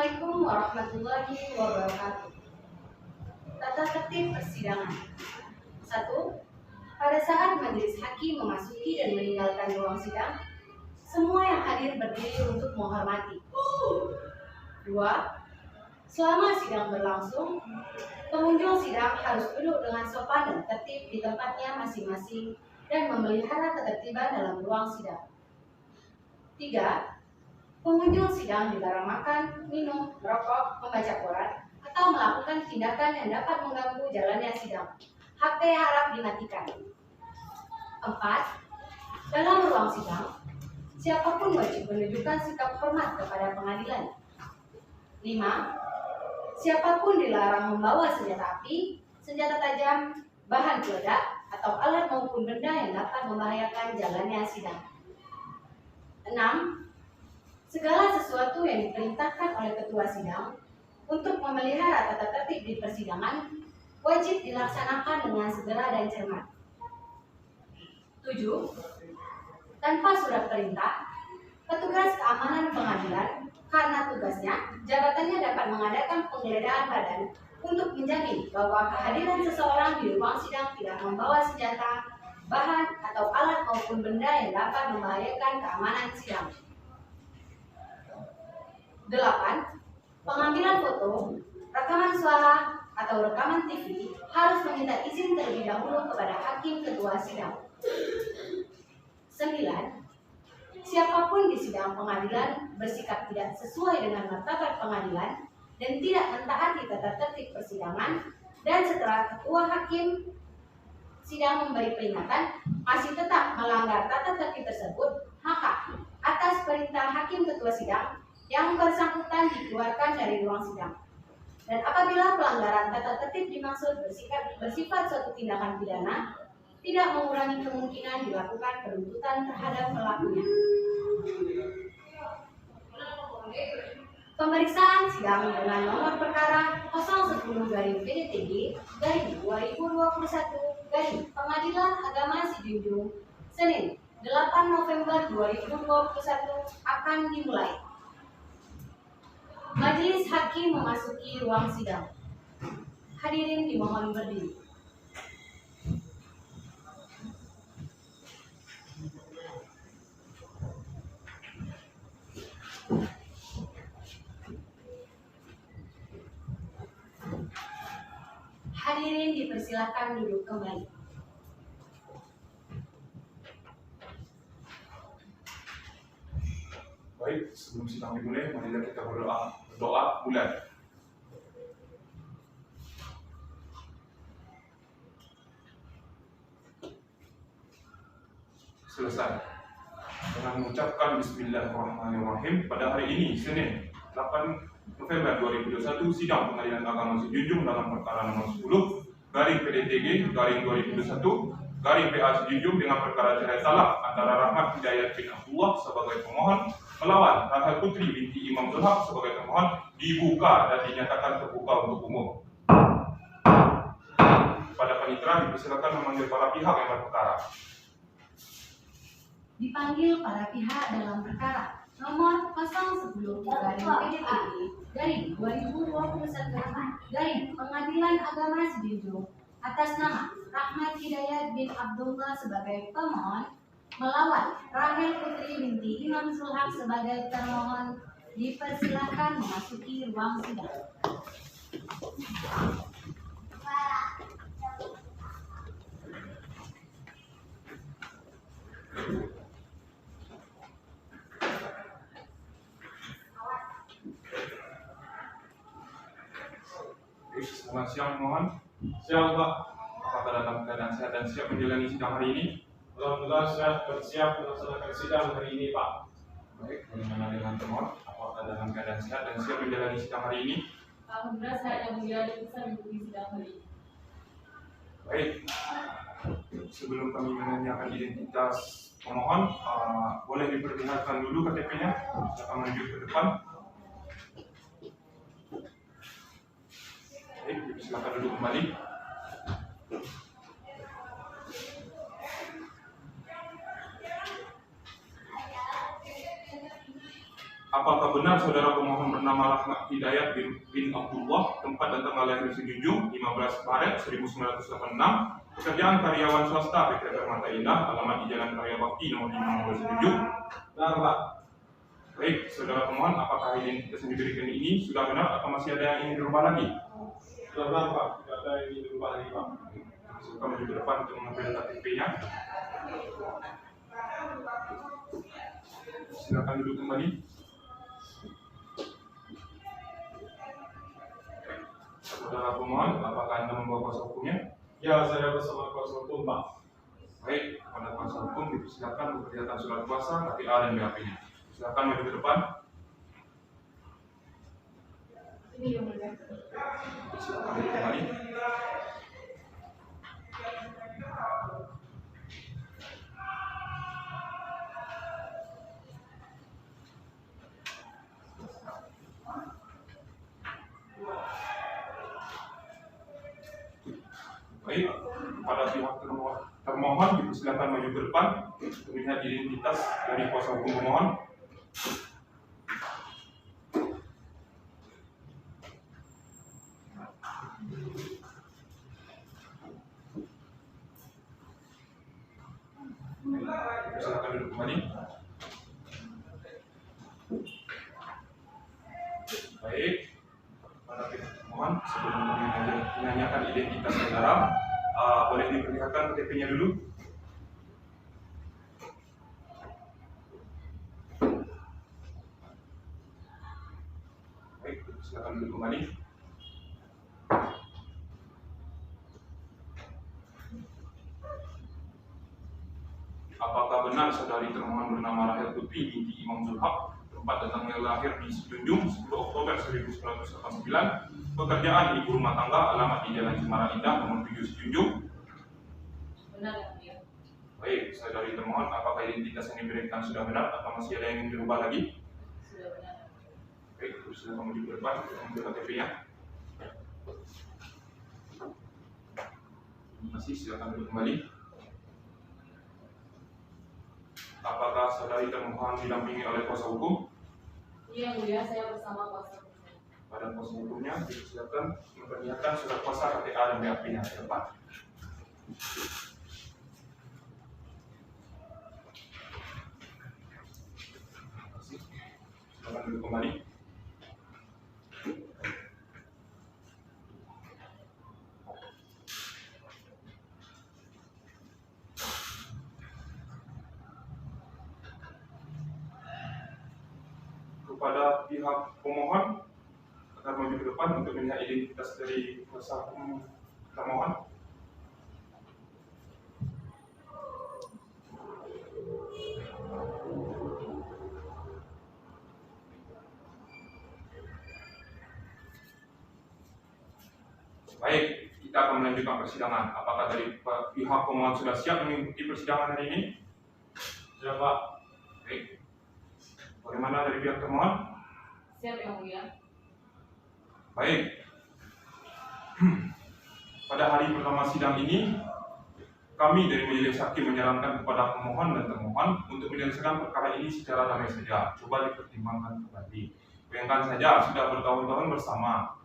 Assalamualaikum warahmatullahi wabarakatuh. Tata tertib persidangan. 1. Pada saat majelis hakim memasuki dan meninggalkan ruang sidang, semua yang hadir berdiri untuk menghormati. 2. Selama sidang berlangsung, pengunjung sidang harus duduk dengan sopan dan tertib di tempatnya masing-masing dan memelihara ketertiban dalam ruang sidang. 3. Pengunjung sidang dilarang makan, minum, merokok, membaca koran, atau melakukan tindakan yang dapat mengganggu jalannya sidang. HP harap dimatikan. 4. Dalam ruang sidang, siapapun wajib menunjukkan sikap hormat kepada pengadilan. 5. Siapapun dilarang membawa senjata api, senjata tajam, bahan peledak, atau alat maupun benda yang dapat membahayakan jalannya sidang. 6. Segala sesuatu yang diperintahkan oleh ketua sidang untuk memelihara tata tertib di persidangan wajib dilaksanakan dengan segera dan cermat. 7. Tanpa surat perintah, petugas keamanan pengadilan karena tugasnya, jabatannya dapat mengadakan penggeledahan badan untuk menjamin bahwa kehadiran seseorang di ruang sidang tidak membawa senjata, bahan, atau alat maupun benda yang dapat membahayakan keamanan sidang. 8. Pengambilan foto, rekaman suara, atau rekaman TV harus meminta izin terlebih dahulu kepada hakim ketua sidang. 9. Siapapun di sidang pengadilan bersikap tidak sesuai dengan martabat pengadilan dan tidak mentaati tata tertib persidangan, dan setelah ketua hakim sidang memberi peringatan masih tetap melanggar tata tertib tersebut, maka atas perintah hakim ketua sidang yang bersangkutan dikeluarkan dari ruang sidang. Dan apabila pelanggaran tata tertib dimaksud bersifat suatu tindakan pidana, tidak mengurangi kemungkinan dilakukan penuntutan terhadap pelakunya. Pemeriksaan sidang dengan nomor perkara 010-PDTG-2021 Pengadilan Agama Sijunjung, Senin 8 November 2021 akan dimulai. Majelis hakim memasuki ruang sidang. Hadirin dimohon berdiri. Hadirin dipersilakan duduk kembali. Baik, sebelum sidang dimulai, marilah kita berdoa mulai. Selesai. Dengan mengucapkan Bismillahirrahmanirrahim, pada hari ini, Senin 8 November 2021, sidang Pengadilan Agama Sijunjung dalam perkara nomor 10/PDTG-2021 Sijunjung dengan perkara cerai talak antara Rahmat Hidayat bin Abdullah sebagai pemohon melawan Rahel Putri binti Imam Zulhaq sebagai termohon dibuka dan dinyatakan terbuka untuk umum. Pada panitera dipersilakan memanggil para pihak yang berperkara. Dipanggil para pihak dalam perkara nomor 010/PDTG-2021 Pengadilan Agama Sijunjung atas nama Rahmat Hidayat bin Abdullah sebagai pemohon melawan Rahel Putri binti Imam Zulhaq sebagai termohon dipersilakan memasuki ruang sidang. Selamat siang, mohon. Siang, Pak. Apakah dalam keadaan sehat dan siap menjalani sidang hari ini? Alhamdulillah saya bersiap melaksanakan sidang hari ini, Pak. Baik, bagaimana dengan termohon? Apakah dalam keadaan sehat dan siap menjalani sidang hari ini? Alhamdulillah saya yang mulia bisa mengikuti sidang hari ini. Baik, sebelum kami menanyakan identitas pemohon, boleh diperlihatkan dulu KTP-nya. Silakan maju ke depan. Baik, silakan duduk kembali. Apakah benar saudara pemohon bernama Rahmat Hidayat bin Abdullah, tempat dan tanggal lahir dijunjung 15 Maret 1986, pekerjaan karyawan swasta PT Permata Indah, alamat di Jalan Karya Bakti nomor 5 nomor dijunjung? Benar, Pak. Baik, saudara pemohon, apakah identitas yang diberikan ini sudah benar atau masih ada yang ingin dirubah lagi? Sudah benar, Pak. Tidak ada yang ingin dirubah lagi, Pak. Kami ke depan untuk mengambil KTP-nya. Silakan duduk kembali. Saudara pemohon, apakah Anda membawa kuasa hukumnya? Ya, saya bersama kuasa hukum, Pak. Baik, kepada kuasa hukum dipersilakan memperlihatkan surat kuasa, KTA dan BAP-nya. Silakan maju ke depan. Ini yang mulia. Silakan duduk kembali. Baik, pada pihak termohon dipersilakan maju ke depan untuk melihat identitas dari kuasa hukum pemohon. Silakan duduk kembali. Baik, pada pihak termohon sebelum menanyakan identitas saudara, boleh diperlihatkan KTP-nya dulu. Baik, silakan duduk kembali. Apakah benar saudari termohon bernama Rahel Putri binti Imam Zulhaq, tempat dan tanggal lahir di Sejunjung 10 Oktober 1989, pekerjaan ibu rumah tangga, alamat di Jalan Cemara Indah nomor 7 Sejunjung? Benar yang mulia. Baik, saudari termohon, apakah identitas yang diberikan sudah benar atau masih ada yang ingin dirubah lagi? Sudah benar. Baik, silakan maju ke depan untuk mengambil KTP-nya. Terima kasih, silakan duduk kembali. Apakah saudari termohon didampingi oleh kuasa hukum? Ini yang mulia, saya bersama kuasa hukum. Pada kuasa hukumnya dipersilakan memperlihatkan surat kuasa KTA dan BAP-nya ke depan. Terima kasih. Silakan duduk kembali. Kepada pihak pemohon akan maju ke depan untuk melihat identitas dari kuasa hukum termohon. Baik, kita akan melanjutkan persidangan. Apakah dari pihak pemohon sudah siap mengikuti persidangan hari ini? Siap, Pak. Baik. Bagaimana dari pihak termohon? Siap yang mulia. Baik. Pada hari pertama sidang ini, kami dari Majelis Hakim menyarankan kepada pemohon dan termohon untuk menyelesaikan perkara ini secara damai saja. Coba dipertimbangkan kembali. Bayangkan saja, sudah bertahun-tahun bersama,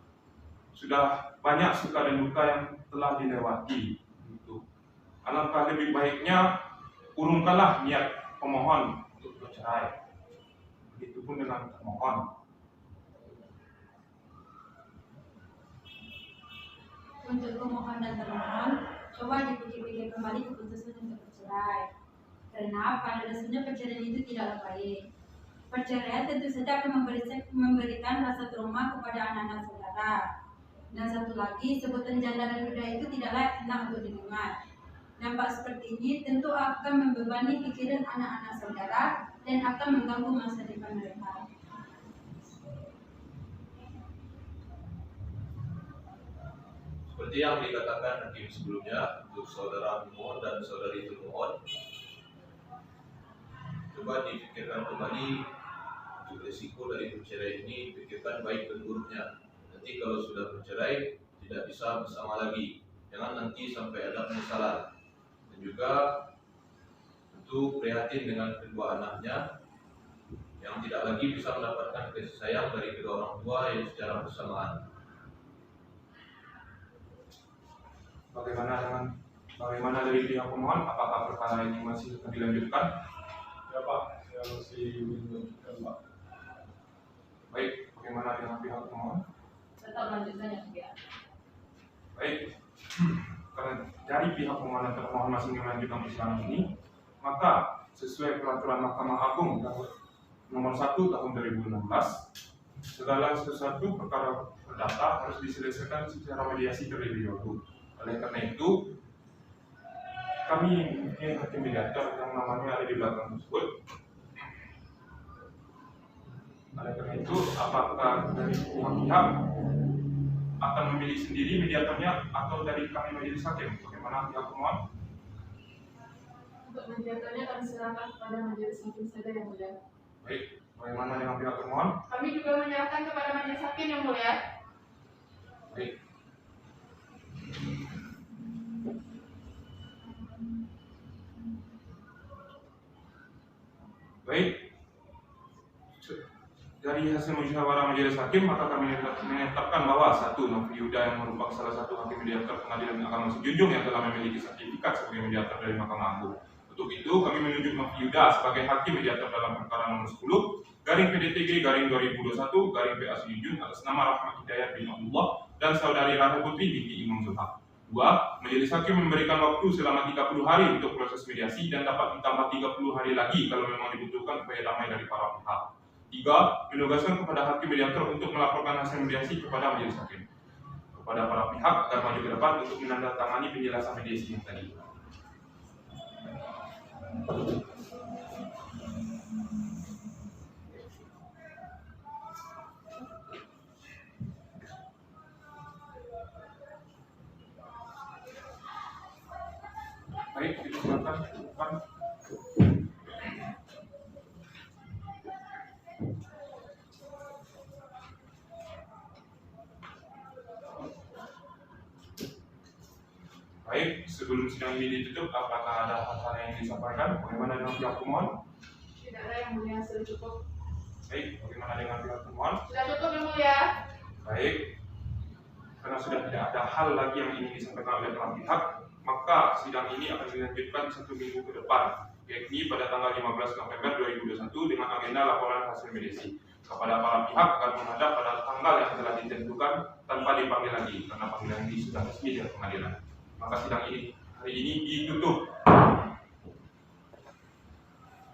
sudah banyak suka dan duka yang telah dilewati. Gitu. Alangkah lebih baiknya urungkanlah niat pemohon untuk bercerai. Begitupun dengan termohon. Untuk pemohon dan termohon, coba dipikir-pikir kembali keputusan untuk bercerai. Karena pada dasarnya perceraian itu tidaklah baik. Perceraian tentu saja akan memberikan rasa trauma kepada anak-anak saudara. Dan satu lagi, sebutan janda dan duda itu tidaklah enak untuk didengar. Nampak seperti ini tentu akan membebani pikiran anak-anak saudara dan akan mengganggu masa depan mereka. Seperti yang dikatakan hakim sebelumnya untuk saudara pemohon dan saudari termohon, coba dipikirkan kembali untuk risiko dari perceraian ini, pikirkan baik dan buruknya. Nanti kalau sudah bercerai tidak bisa bersama lagi, jangan nanti sampai ada penyesalan. Dan juga tentu prihatin dengan kedua anaknya yang tidak lagi bisa mendapatkan kasih sayang dari kedua orang tua yang secara bersamaan. Bagaimana dari pihak pemohon? Apakah perkara ini masih akan dilanjutkan? Ya Pak, saya masih melanjutkan Pak. Baik, bagaimana dengan pihak pemohon? Tetap lanjutkan yang dia. Baik, karena dari pihak pemohon dan termohon masih melanjutkan persidangan ini, maka sesuai peraturan Mahkamah Agung nomor 1 tahun 2016, segala sesuatu perkara perdata harus diselesaikan secara mediasi terlebih dahulu. Oleh karena itu, kami mempunyai hakim mediator yang namanya ada di belakang tersebut. Oleh karena itu, apakah dari pihak akan memilih sendiri mediatornya atau dari kami majelis hakim? Bagaimana pihak pemohon? Untuk mediatornya kami serahkan kepada majelis hakim saja yang mulia. Baik, bagaimana dengan pihak pemohon? Kami juga menyerahkan kepada majelis hakim yang mulia. Baik. Baik, dari hasil musyawarah majelis hakim, maka kami menetapkan bahwa satu, Novi Yuda yang merupakan salah satu hakim mediator Pengadilan Agama Sejunjung yang telah memiliki sertifikat sebagai mediator dari Mahkamah Agung. Untuk itu, kami menunjuk Novi Yuda sebagai hakim mediator dalam perkara nomor 10 garing PDTG garing 2021 garing PA Sejunjung atas nama Rahmat Hidayat bin Abdullah dan saudari Rahel Putri binti Imam Zulhaq. 2. Majelis hakim memberikan waktu selama 30 hari untuk proses mediasi dan dapat ditambah 30 hari lagi kalau memang dibutuhkan upaya damai dari para pihak. 3. Menugaskan kepada hakim mediator untuk melaporkan hasil mediasi kepada majelis hakim kepada para pihak agar maju ke depan untuk menandatangani penjelasan mediasi yang tadi. Baik, silakan. Baik, sebelum sidang ini ditutup, apakah ada hal-hal yang disampaikan? Bagaimana dengan pihak pemohon? Tidak ada yang mulia, sudah cukup. Baik, bagaimana dengan pihak pemohon? Sudah cukup yang mulia. Baik, karena sudah tidak ada hal lagi yang ingin disampaikan oleh para pihak, maka sidang ini akan dilanjutkan 1 minggu ke depan, yakni pada tanggal 15 November 2021 dengan agenda laporan hasil mediasi kepada para pihak agar menghadap pada tanggal yang telah ditentukan tanpa dipanggil lagi, karena panggilan ini sudah resmi dari pengadilan. Maka sidang ini hari ini ditutup.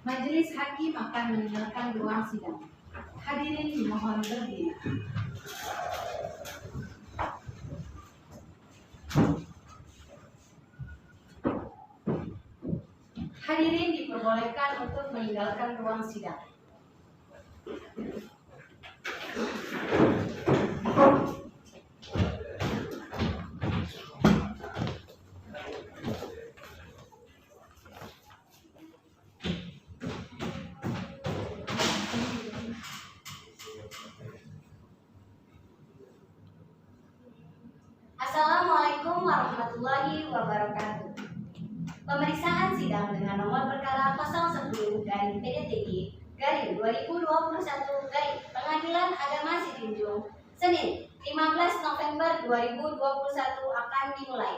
Majelis hakim akan meninggalkan ruang sidang. Hadirin dimohon berdiri. Hadirin diperbolehkan untuk meninggalkan ruang sidang. Assalamualaikum warahmatullahi wabarakatuh. Pemeriksaan sidang dengan nomor perkara 010 garing PDTG garing 2021 garing Pengadilan Agama Sejunjung, Senin 15 November 2021 akan dimulai.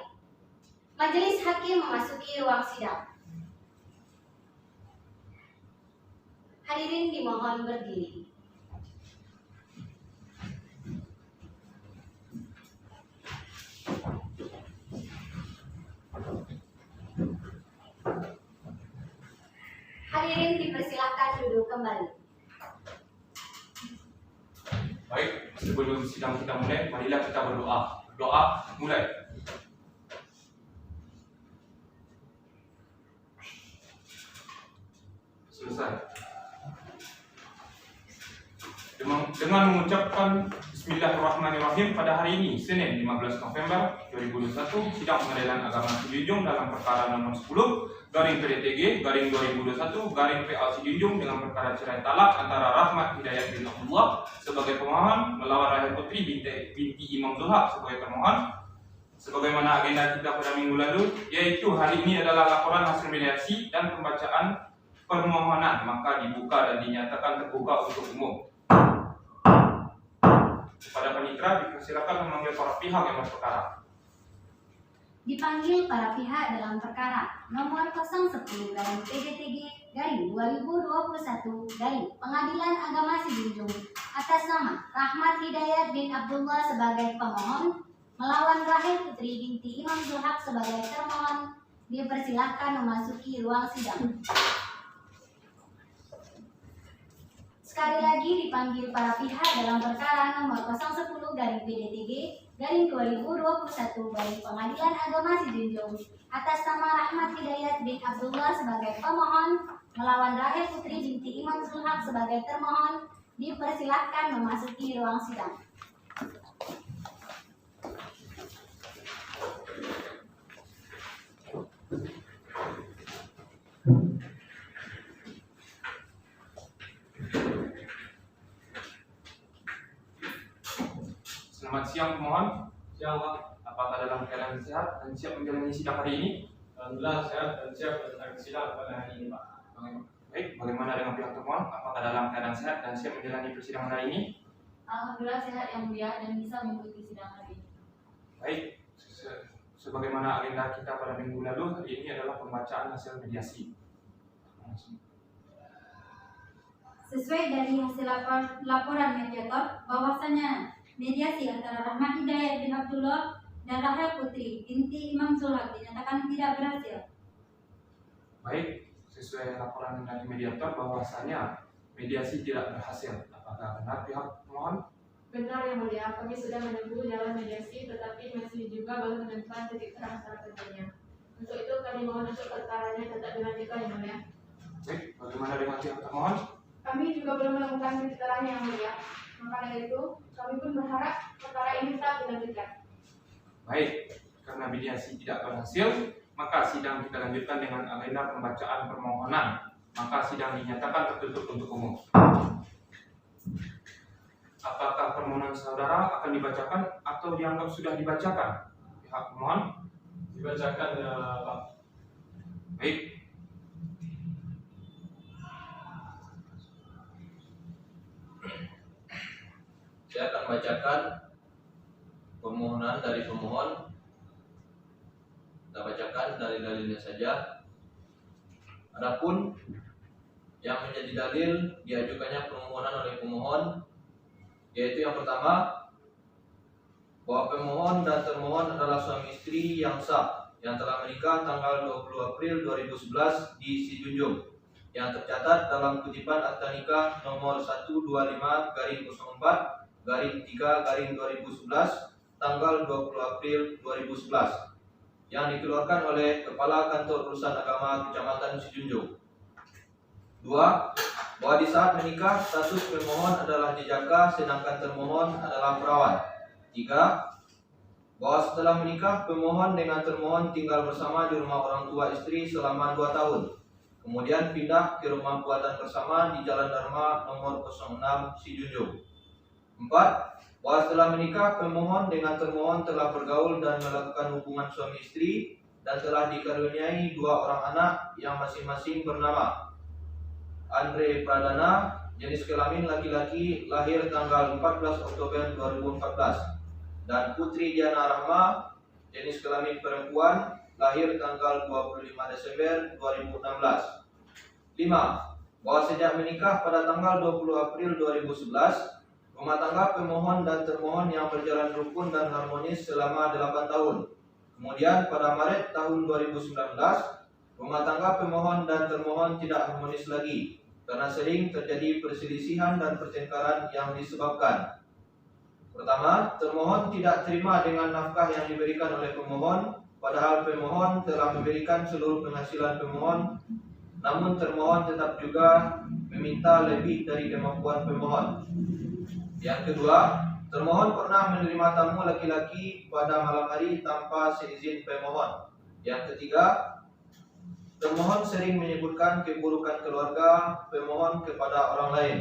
Majelis hakim memasuki ruang sidang. Hadirin dimohon berdiri. Hadirin dipersilakan duduk kembali. Baik, sebelum sidang kita mulai, marilah kita berdoa. Doa mulai. Selesai. Dengan mengucapkan Bismillahirrahmanirrahim pada hari ini, Senin 15 November 2021, sidang Pengadilan Agama Sejunjung dalam perkara nomor 10 garing PDTG garing 2021 garing PA Sejunjung dengan perkara cerai talak antara Rahmat Hidayat bin Abdullah sebagai pemohon melawan Rahel Putri binti Imam Zulhaq sebagai termohon, sebagaimana agenda kita pada minggu lalu, yaitu hari ini adalah laporan hasil mediasi dan pembacaan permohonan, maka dibuka dan dinyatakan terbuka untuk umum. Kepada panitera dipersilakan memanggil para pihak yang berperkara. Dipanggil para pihak dalam perkara nomor 010 garing PDTG garing 2021 garing Pengadilan Agama Sijunjung atas nama Rahmat Hidayat bin Abdullah sebagai pemohon melawan Rahel Putri binti Imam Zulhaq sebagai termohon, dipersilahkan memasuki ruang sidang. Sekali lagi dipanggil para pihak dalam perkara nomor 010 garing PDTG garing 2021 garing Pengadilan Agama Sijunjung atas nama Rahmat Hidayat bin Abdullah sebagai pemohon melawan Rahel Putri binti Imam Zulhaq sebagai termohon, dipersilahkan memasuki ruang sidang. Selamat siang pemohon. Siang Pak. Apakah dalam keadaan sehat dan siap menjalani sidang hari ini? Alhamdulillah sehat dan siap menjalani sidang pada hari ini Pak. Baik, bagaimana dengan pihak termohon? Apakah dalam keadaan sehat dan siap menjalani persidangan hari ini? Alhamdulillah sehat yang mulia dan bisa mengikuti sidang hari ini. Baik, sebagaimana agenda kita pada minggu lalu, hari ini adalah pembacaan hasil mediasi. Sesuai dari hasil laporan mediator bahwasanya mediasi antara Rahmat Hidayat bin Abdullah dan Rahel Putri binti Imam Zulhaq dinyatakan tidak berhasil. Baik, sesuai laporan dari mediator bahwasanya mediasi tidak berhasil. Apakah benar pihak pemohon? Benar yang mulia, kami sudah menempuh jalan mediasi tetapi masih juga belum menemukan titik terang salah satunya. Untuk itu kami mohon untuk perkaranya tetap dilanjutkan yang mulia. Baik, bagaimana dengan pihak termohon? Kami juga belum menemukan titik terang yang mulia. Maka dari itu, kami pun berharap perkara ini tetap dilanjutkan. Baik, karena mediasi tidak berhasil, maka sidang kita lanjutkan dengan agenda pembacaan permohonan. Maka sidang dinyatakan tertutup untuk umum. Apakah permohonan saudara akan dibacakan atau dianggap sudah dibacakan? Pihak pemohon? Dibacakan ya Pak. Baik. Saya akan bacakan permohonan dari pemohon. Kita bacakan dalil-dalilnya saja. Adapun yang menjadi dalil diajukannya permohonan oleh pemohon, yaitu yang pertama, bahwa pemohon dan termohon adalah suami istri yang sah yang telah menikah tanggal 20 April 2011 di Sijunjung, yang tercatat dalam kutipan akta nikah nomor 125-04/3/2011 tanggal 20 April 2011 yang dikeluarkan oleh Kepala Kantor Urusan Agama Kecamatan Sijunjung. 2. Bahwa di saat menikah status pemohon adalah jejaka sedangkan termohon adalah perawan. 3. Bahwa setelah menikah pemohon dengan termohon tinggal bersama di rumah orang tua istri selama 2 tahun. Kemudian pindah ke rumah buatan bersama di Jalan Dharma nomor 06 Sijunjung. 4. Bahwa setelah menikah pemohon dengan termohon telah bergaul dan melakukan hubungan suami istri dan telah dikaruniai 2 orang anak yang masing-masing bernama Andre Pradana, jenis kelamin laki-laki, lahir tanggal 14 Oktober 2014, dan Putri Diana Rahma, jenis kelamin perempuan, lahir tanggal 25 Desember 2016. 5. Bahwa sejak menikah pada tanggal 20 April 2011, rumah tangga pemohon dan termohon yang berjalan rukun dan harmonis selama 8 tahun. Kemudian pada Maret tahun 2019, rumah tangga pemohon dan termohon tidak harmonis lagi karena sering terjadi perselisihan dan pertengkaran yang disebabkan: pertama, termohon tidak terima dengan nafkah yang diberikan oleh pemohon, padahal pemohon telah memberikan seluruh penghasilan pemohon, namun termohon tetap juga meminta lebih dari kemampuan pemohon. Yang kedua, termohon pernah menerima tamu laki-laki pada malam hari tanpa seizin pemohon. Yang ketiga, termohon sering menyebutkan keburukan keluarga pemohon kepada orang lain.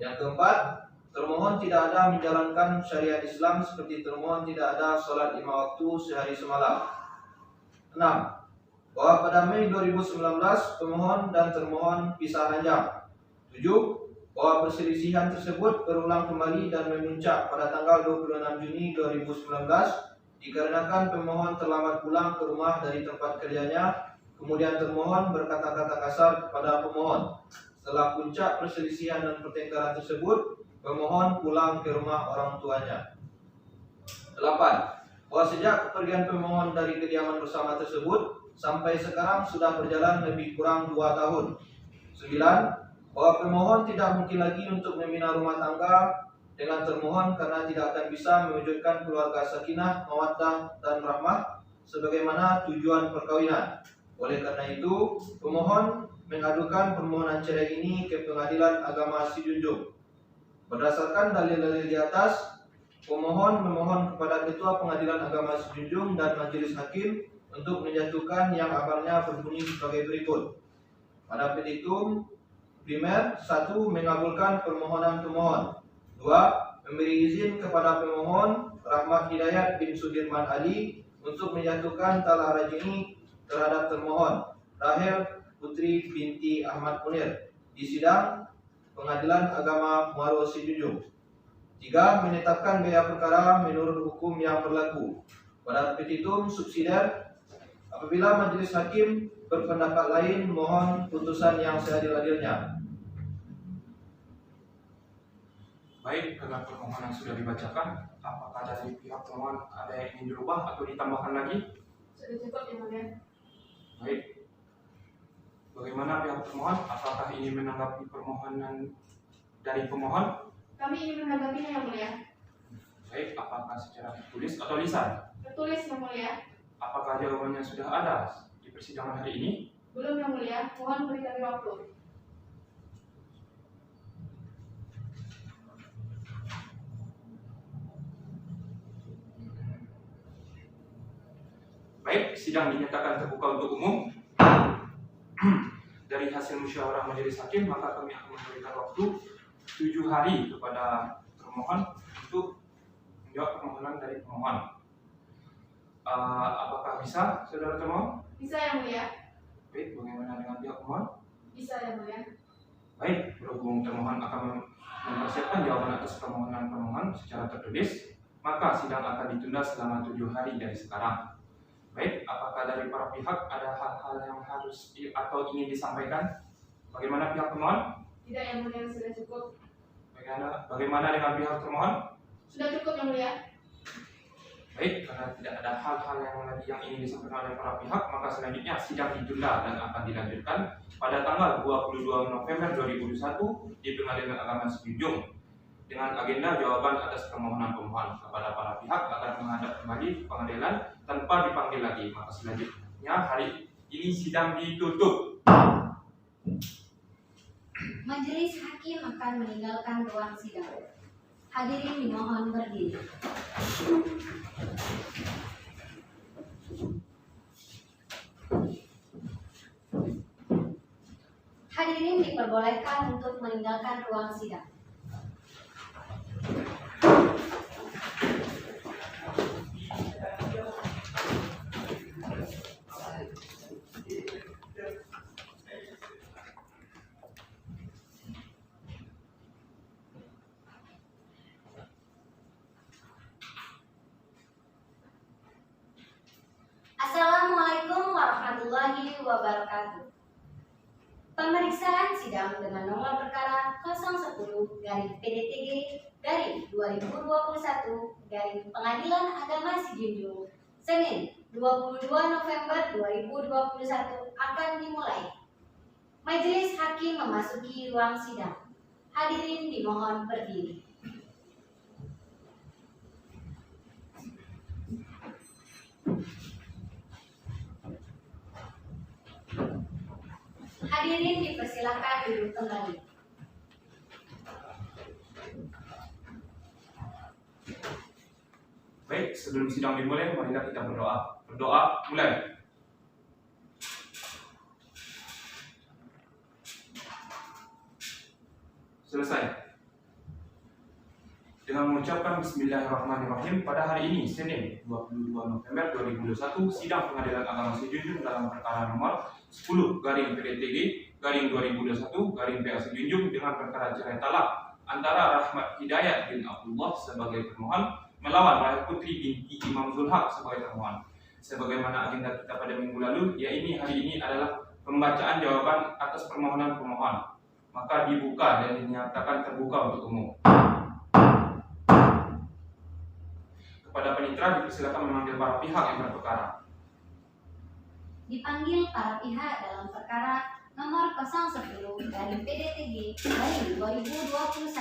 Yang keempat, termohon tidak ada menjalankan syariat Islam seperti termohon tidak ada sholat 5 waktu sehari semalam. 6. bahwa pada Mei 2019 pemohon dan termohon pisah ranjang. 7. Bahwa perselisihan tersebut berulang kembali dan memuncak pada tanggal 26 Juni 2019 dikarenakan pemohon terlambat pulang ke rumah dari tempat kerjanya, kemudian termohon berkata-kata kasar kepada pemohon. Setelah puncak perselisihan dan pertengkaran tersebut, pemohon pulang ke rumah orang tuanya. 8. Bahwa sejak kepergian pemohon dari kediaman bersama tersebut sampai sekarang sudah berjalan lebih kurang 2 tahun. 9. Bahwa pemohon tidak mungkin lagi untuk membina rumah tangga dengan termohon karena tidak akan bisa mewujudkan keluarga sakinah, mawaddah, dan rahmah sebagaimana tujuan perkawinan. Oleh karena itu, pemohon mengadukan permohonan cerai ini ke Pengadilan Agama Sijunjung. Berdasarkan dalil-dalil di atas, pemohon memohon kepada Ketua Pengadilan Agama Sijunjung dan Majelis Hakim untuk menjatuhkan yang abalnya berbunyi sebagai berikut. Pada petitum primer, 1. Mengabulkan permohonan pemohon. 2. Memberi izin kepada pemohon Rahmat Hidayat bin Sudirman Ali untuk menjatuhkan talak raj'i terhadap termohon Rahel Putri binti Ahmad Munir di sidang Pengadilan Agama Muaro Sijunjung. 3. Menetapkan biaya perkara menurut hukum yang berlaku. Pada petitum subsidiar, apabila majelis hakim berpendapat lain, mohon putusan yang seadil-adilnya. Baik, karena permohonan sudah dibacakan, apakah dari pihak termohon ada yang ingin dirubah atau ditambahkan lagi? Sudah cukup yang mulia. Baik. Bagaimana pihak termohon? Apakah ini menanggapi permohonan dari pemohon? Kami ingin menanggapinya yang mulia. Baik, apakah secara tertulis atau lisan? Tertulis yang mulia. Apakah jawabannya sudah ada di persidangan hari ini? Belum yang mulia. Mohon beri kami waktu. Baik, sidang dinyatakan terbuka untuk umum. Dari hasil musyawarah majelis hakim, maka kami akan memberikan waktu 7 hari kepada termohon untuk menjawab permohonan dari pemohon. Apakah bisa, saudara termohon? Bisa yang mulia. Baik, bagaimana dengan pihak pemohon? Bisa yang mulia. Baik, berhubung termohon akan mempersiapkan jawaban atas permohonan pemohon secara tertulis, maka sidang akan ditunda selama 7 hari dari sekarang. Baik, apakah dari para pihak ada hal-hal yang harus atau ingin disampaikan? Bagaimana pihak pemohon? Tidak yang mulia, sudah cukup. Bagaimana dengan pihak termohon? Sudah cukup yang mulia. Baik, karena tidak ada hal-hal yang ingin disampaikan oleh para pihak, maka selanjutnya sidang ditunda dan akan dilanjutkan pada tanggal 22 November 2021 di Pengadilan Agama Sijunjung dengan agenda jawaban atas permohonan pemohon kepada para pihak akan menghadap kembali ke pengadilan tanpa dipanggil lagi. Maka selanjutnya hari ini sidang ditutup. Majelis hakim akan meninggalkan ruang sidang. Hadirin dimohon berdiri. Hadirin diperbolehkan untuk meninggalkan ruang sidang. Assalamualaikum warahmatullahi wabarakatuh. Pemeriksaan sidang dengan nomor perkara 010-PDTG-2021 Pengadilan Agama Sijunjung Senin 22 November 2021 akan dimulai. Majelis hakim memasuki ruang sidang. Hadirin dimohon berdiri. Hadirin dipersilakan duduk kembali. Baik, sebelum sidang dimulai, marilah kita berdoa. Berdoa, mulai. Selesai. Dengan mengucap mengucapkan Bismillahirrahmanirrahim. Pada hari ini, Senin 22 November 2021, sidang Pengadilan Agama Sejunjung dalam perkara nomor 10/PDTG/2021 Sejunjung dengan perkara cerai talak antara Rahmat Hidayat bin Abdullah sebagai termohon melawan Rahel Putri binti Imam Zulhaq sebagai termohon. Sebagaimana agenda kita pada minggu lalu, hari ini adalah pembacaan jawaban atas permohonan pemohon. Maka dibuka dan dinyatakan terbuka untuk umum. Kepada panitera dipersilakan memanggil para pihak yang berperkara. Dipanggil para pihak dalam perkara nomor 010 dari PDTG dari 2021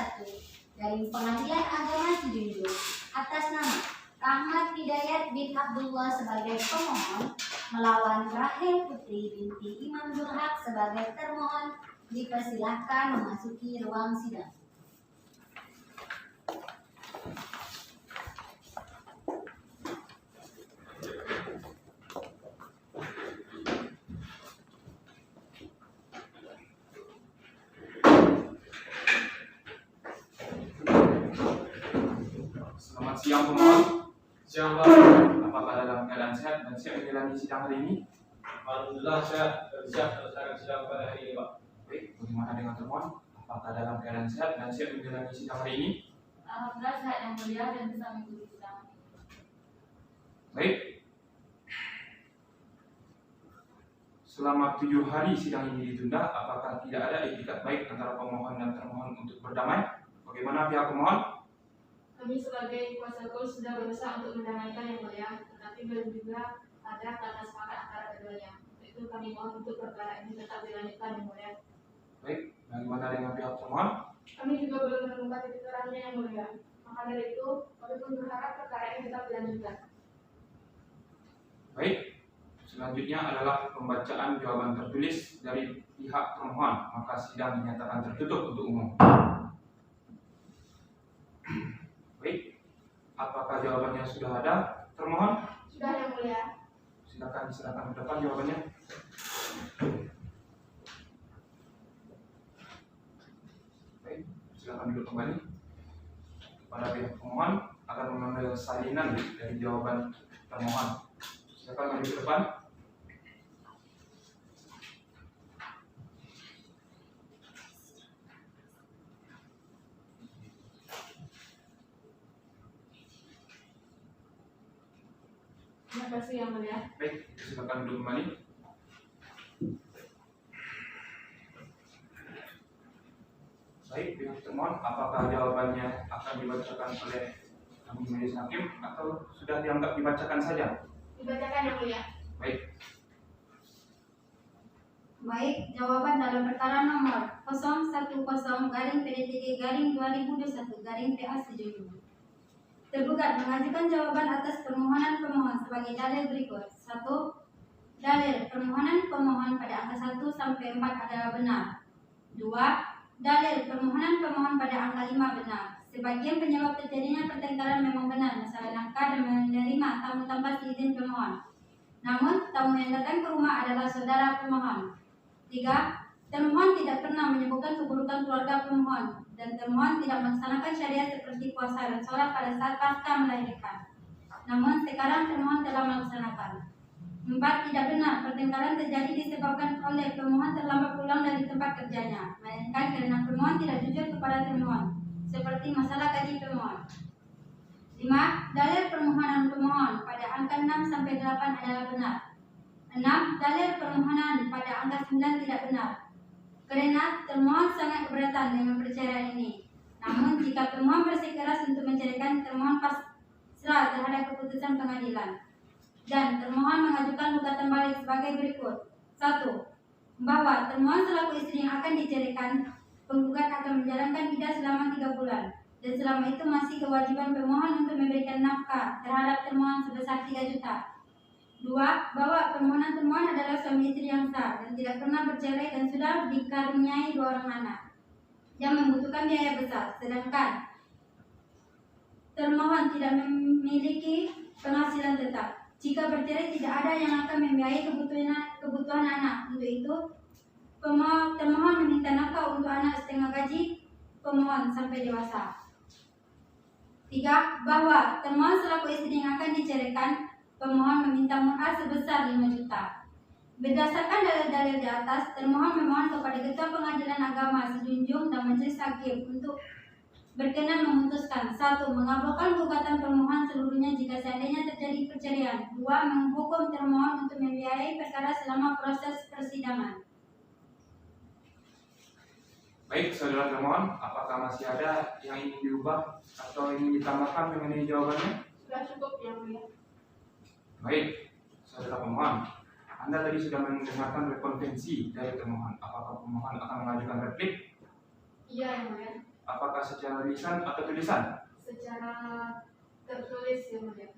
dari Pengadilan Agama Sejunjung atas nama Rahmat Hidayat bin Abdullah sebagai pemohon melawan Rahel Putri binti Imam Zulhaq sebagai termohon. Dipersilahkan memasuki ruang sidang. Selamat siang pemohon. Siang Pak. Apakah dalam keadaan sehat dan siap menjalani sidang hari ini? Alhamdulillah sehat dan siap melaksanakan sidang pada hari ini Pak. Baik, bagaimana dengan termohon? Apakah dalam keadaan sehat dan siap menjalani sidang hari ini? Alhamdulillah sehat yang mulia dan bisa mengikuti sidang. Baik. Selama 7 hari sidang ini ditunda, apakah tidak ada itikat baik antara pemohon dan termohon untuk berdamai? Bagaimana pihak pemohon? Kami sebagai kuasa hukum sudah berusaha untuk mendamaikan yang mulia, tetapi belum juga ada kata sepakat antara keduanya. Untuk itu kami mohon untuk perkara ini tetap dilanjutkan yang mulia. Baik, bagaimana dengan pihak termohon? Kami juga belum menemukan titik terangnya yang mulia. Maka dari itu, kami pun berharap perkara ini tetap dilanjutkan. Baik, selanjutnya adalah pembacaan jawaban tertulis dari pihak termohon. Maka sidang dinyatakan tertutup untuk umum. Baik, apakah jawabannya sudah ada, termohon? Sudah yang mulia. Silakan diserahkan ke depan jawabannya. Baik, silakan duduk kembali. Pada pihak pemohon akan mengambil salinan dari jawaban termohon. Silakan maju ke depan. Terima kasih yang mulia. Baik, silakan duduk kembali. Baik, pihak termohon, apakah jawabannya akan dibacakan oleh kami majelis hakim atau sudah dianggap dibacakan saja? Dibacakan yang mulia. Baik, Baik, jawaban dalam perkara nomor 010/PDTG/2021/PA Sejunjung. Tergugat mengajukan jawaban atas permohonan pemohon sebagai dalil berikut. 1. Dalil permohonan pemohon pada angka 1 sampai 4 adalah benar. 2. Dalil permohonan pemohon pada angka 5 benar. Sebagian penyebab terjadinya pertengkaran memang benar, masalah nafkah dan menerima tamu tanpa izin pemohon. Namun, tamu yang datang ke rumah adalah saudara pemohon. 3. Termohon tidak pernah menyebutkan keburukan keluarga pemohon dan termohon tidak melaksanakan syariat seperti puasa dan sholat pada saat pasca melahirkan. Namun sekarang termohon telah melaksanakan. 4. Tidak benar pertengkaran terjadi disebabkan oleh pemohon terlambat pulang dari tempat kerjanya, melainkan karena pemohon tidak jujur kepada termohon, seperti masalah gaji pemohon. 5. Dalil permohonan pemohon pada angka 6 sampai 8 adalah benar. 6. Dalil permohonan pada angka 9 tidak benar. Karena termohon sangat keberatan dengan perceraian ini. Namun jika termohon bersikeras untuk menceraikan, termohon pasrah terhadap keputusan pengadilan. Dan termohon mengajukan gugatan balik sebagai berikut. 1. Bahwa termohon selaku istri yang akan diceraikan, penggugat akan menjalankan iddah selama 3 bulan. Dan selama itu masih kewajiban pemohon untuk memberikan nafkah terhadap termohon sebesar 3 juta. 2. Bahwa permohonan termohon adalah suami istri yang sah dan tidak pernah bercerai dan sudah dikaruniai 2 orang anak yang membutuhkan biaya besar, sedangkan termohon tidak memiliki penghasilan tetap. Jika bercerai tidak ada yang akan membiayai kebutuhan anak. Untuk itu, termohon meminta nafkah untuk anak setengah gaji pemohon sampai dewasa. 3. Bahwa termohon selaku istri yang akan diceraikan, pemohon meminta muka sebesar 5 juta. Berdasarkan dalil-dalil di atas, termohon memohon kepada Ketua Pengadilan Agama Sejunjung dan Majelis Hakim untuk berkenan memutuskan 1. Mengabulkan gugatan pemohon seluruhnya jika seandainya terjadi perceraian. 2. Menghukum termohon untuk membiayai perkara selama proses persidangan. Baik, saudara termohon, apakah masih ada yang ingin diubah atau ingin ditambahkan mengenai jawabannya? Sudah cukup yang mulia. Baik, saudara pemohon, Anda tadi sudah mendengarkan rekonvensi dari termohon. Apakah pemohon akan mengajukan replik? Iya yang mulia. Apakah secara lisan atau tulisan? Secara tertulis yang mulia.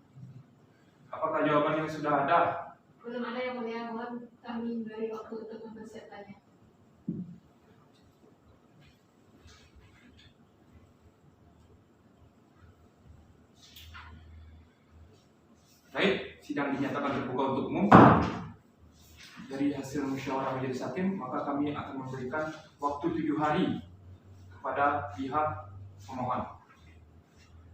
Apakah jawabannya sudah ada? Belum ada yang mulia, mohon kami beri waktu untuk mempersiapkannya. Baik, sidang dinyatakan terbuka untuk umum. Dari hasil musyawarah majelis hakim, maka kami akan memberikan waktu 7 hari kepada pihak pemohon.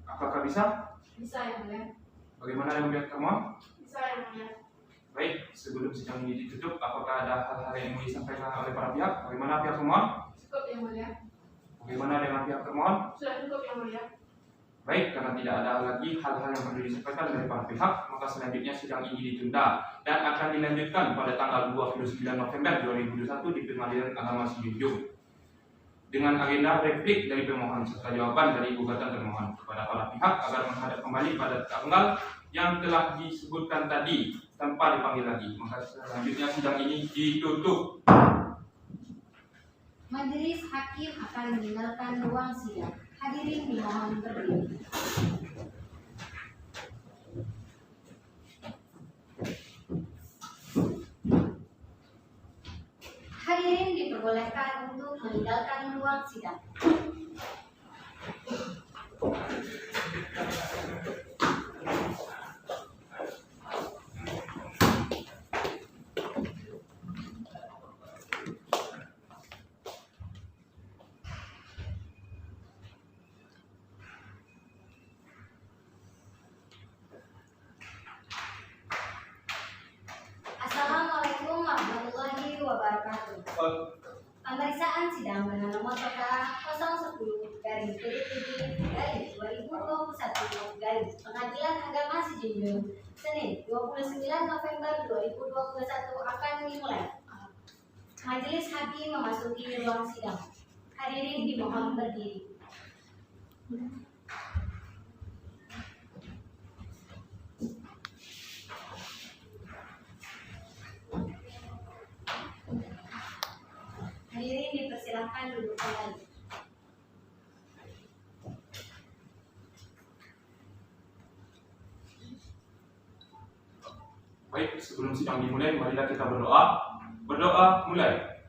Apakah bisa? Bisa yang mulia. Bagaimana dengan pihak termohon? Bisa yang mulia. Baik, sebelum sidang ini ditutup, apakah ada hal-hal yang mau disampaikan oleh para pihak? Bagaimana pihak pemohon? Cukup yang mulia. Bagaimana dengan pihak termohon? Sudah cukup yang mulia. Baik, karena tidak ada lagi hal-hal yang perlu disampaikan dari para pihak, maka selanjutnya sidang ini ditunda dan akan dilanjutkan pada tanggal 29 November 2021 di Pengadilan Agama Sejunjung dengan agenda replik dari pemohon serta jawaban dari gugatan termohon kepada para pihak agar menghadap kembali pada tanggal yang telah disebutkan tadi tanpa dipanggil lagi. Maka selanjutnya sidang ini ditutup. Majelis hakim akan meninggalkan ruang sidang. Hadirin dimohon berdiri. Hadirin diperbolehkan untuk meninggalkan ruang sidang. Assalamualaikum warahmatullahi wabarakatuh. Pemeriksaan sidang dengan nomor perkara 010-PDTB-2021 Pengadilan Agama Sejunjung Senin 29 November 2021 akan dimulai. Majelis hakim memasuki ruang sidang. Hadirin dimohon berdiri. Hadirin dipersilahkan duduk kembali. Baik, sebelum sidang dimulai, marilah kita berdoa. Berdoa mulai.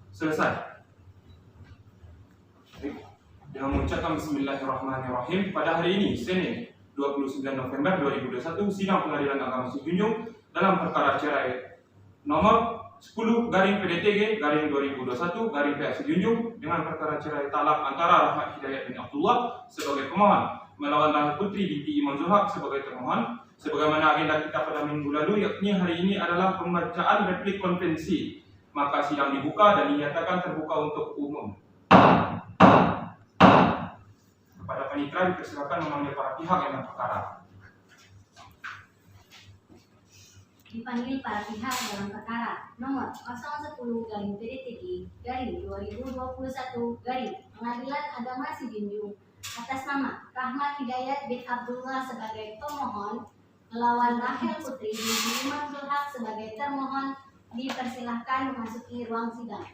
Selesai. Baik. Dengan mengucapkan Bismillahirrahmanirrahim, pada hari ini, Senin 29 November 2021, sidang Pengadilan Agama Sejunjung dalam perkara cerai nomor 10/PDTG/2021 Sejunjung dengan perkara cerai talak antara Rahmat Hidayat bin Abdullah sebagai pemohon melawan Rahel Putri binti Imam Zulhaq sebagai termohon, sebagaimana agenda kita pada minggu lalu, yakni hari ini adalah pembacaan replik konvensi. Maka sidang dibuka dan dinyatakan terbuka untuk umum. Kepada panitera dipersilakan memanggil para pihak yang berperkara. Dipanggil para pihak dalam perkara nomor 010-PDTG/2021 Pengadilan Agama Sejunjung atas nama Rahmat Hidayat bin Abdullah sebagai pemohon melawan Rahel Putri binti Imam Zulhaq sebagai termohon, dipersilahkan memasuki ruang sidang.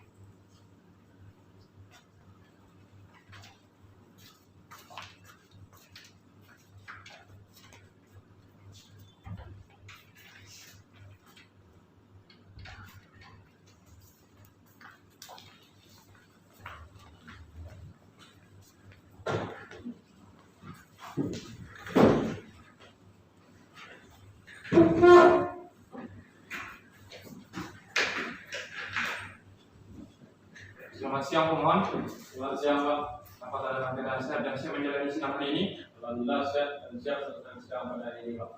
Selamat siang pemohon. Selamat siang Pak. Apakah dalam keadaan sehat dan siap menjalani sidang hari ini? Alhamdulillah sehat dan siap melakukan sidang pada hari ini Pak.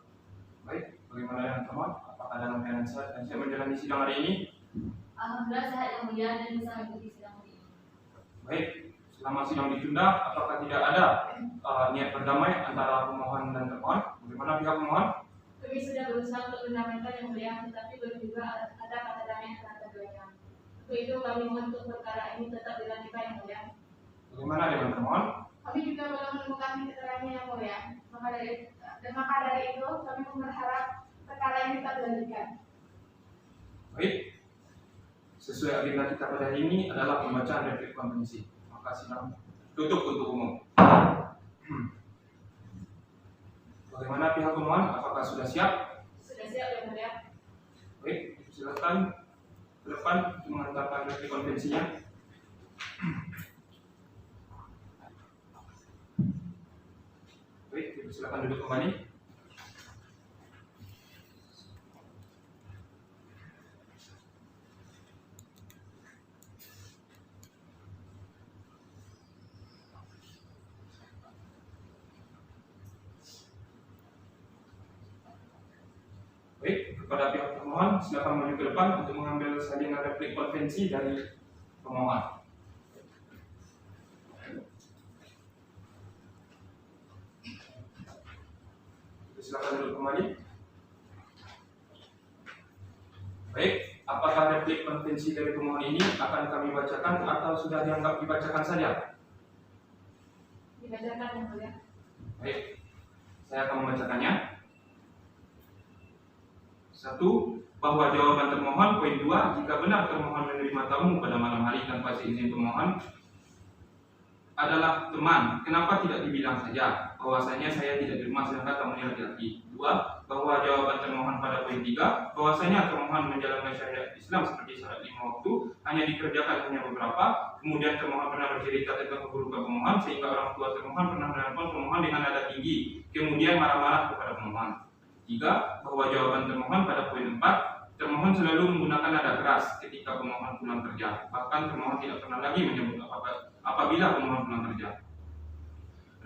Baik, bagaimana dengan pemohon? Apakah dalam keadaan sehat dan siap menjalani sidang hari ini? Alhamdulillah sehat yang mulia dan bisa mengikuti sidang hari ini. Baik, selama sidang ditunda, apakah tidak ada niat berdamai antara pemohon dan termohon? Bagaimana pihak pemohon? Kami sudah berusaha untuk mendamaikan yang mulia, tetapi belum juga ada kata damai antara keduanya. Untuk itu kami mohon untuk perkara ini tetap dilanjutkan yang mulia. Bagaimana dengan termohon? Kami juga belum menemukan keterangannya yang mulia. Maka dari itu kami berharap perkara ini tetap dilanjutkan. Baik, sesuai agenda kita pada hari ini adalah pembacaan replik konvensi. Maka sidang tutup untuk umum. Bagaimana pihak pemohon? Apakah sudah siap? Sudah siap yang mulia. Baik, silakan ke depan untuk mengantarkan replik konvensinya. Baik, silakan duduk kembali. Baik, kepada pihak pemohon, silakan maju ke depan untuk mengambil salinan replik konvensi dari pemohon. Silakan duduk kembali. Baik, apakah replik konvensi dari pemohon ini akan kami bacakan atau sudah dianggap dibacakan saja? Dibacakan yang mulia. Baik, saya akan membacakannya. 1. Bahwa jawaban termohon poin 2, jika benar termohon menerima tamu pada malam hari tanpa seizin pemohon adalah teman, kenapa tidak dibilang saja bahwasanya saya tidak di rumah sedangkan tamunya laki-laki. 2. Bahwa jawaban termohon pada poin 3, bahwasanya termohon menjalankan syariat Islam seperti salat 5 waktu hanya dikerjakan hanya beberapa. Kemudian termohon pernah bercerita tentang keburukan pemohon sehingga orang tua termohon pernah menelpon pemohon dengan nada tinggi, kemudian marah-marah kepada pemohon. 3. Bahwa jawaban termohon pada poin 4, termohon selalu menggunakan nada keras ketika pemohon pulang kerja. Bahkan termohon tidak pernah lagi menyebut apa-apa apabila pemohon pulang kerja.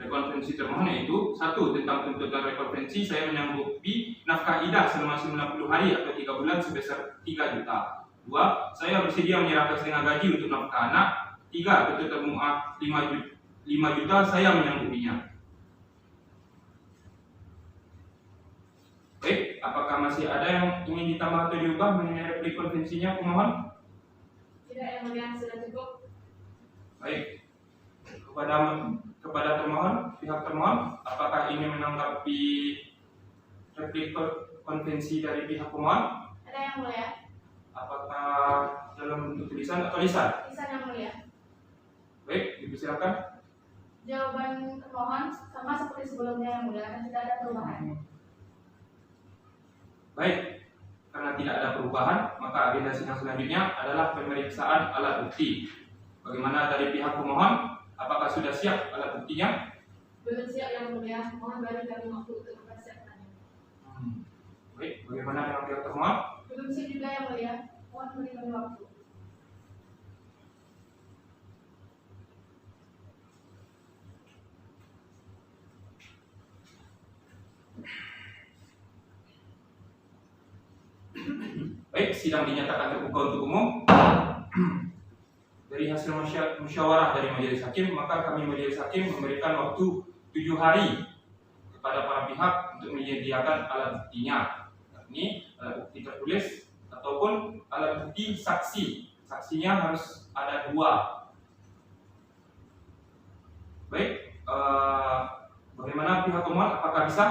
Rekonvensi termohon yaitu 1. Tentang tuntutan rekonvensi, saya menyanggupi nafkah idah selama 90 hari atau 3 bulan sebesar 3 juta. 2. Saya bersedia menyerahkan setengah gaji untuk nafkah anak. 3. Tuntutan mu'ah 5 juta, saya menyanggupinya. Baik, apakah masih ada yang ingin ditambah atau diubah mengenai replik konvensinya pemohon? Tidak yang mulia, sudah cukup. Baik, kepada termohon, pihak termohon, apakah ingin menanggapi replik konvensi dari pihak pemohon? Ada yang mulia? Apakah dalam bentuk tulisan atau lisan? Lisan yang mulia. Baik, dipersilakan. Jawaban termohon sama seperti sebelumnya yang mulia dan tidak ada perubahan. Baik, karena tidak ada perubahan, maka agenda sidang selanjutnya adalah pemeriksaan alat bukti. Bagaimana dari pihak pemohon? Apakah sudah siap alat buktinya? Belum siap yang mulia, mohon beri kami waktu untuk mempersiapkannya. Baik, bagaimana dengan pihak termohon? Belum siap juga yang mulia. Mohon beri kami waktu. Baik, sidang dinyatakan terbuka untuk umum. Dari hasil musyawarah dari majelis hakim, maka kami majelis hakim memberikan waktu 7 hari kepada para pihak untuk menyediakan alat buktinya. Ini alat bukti tertulis ataupun alat bukti saksi. Saksinya harus ada 2. Baik, bagaimana pihak pemohon? Apakah bisa?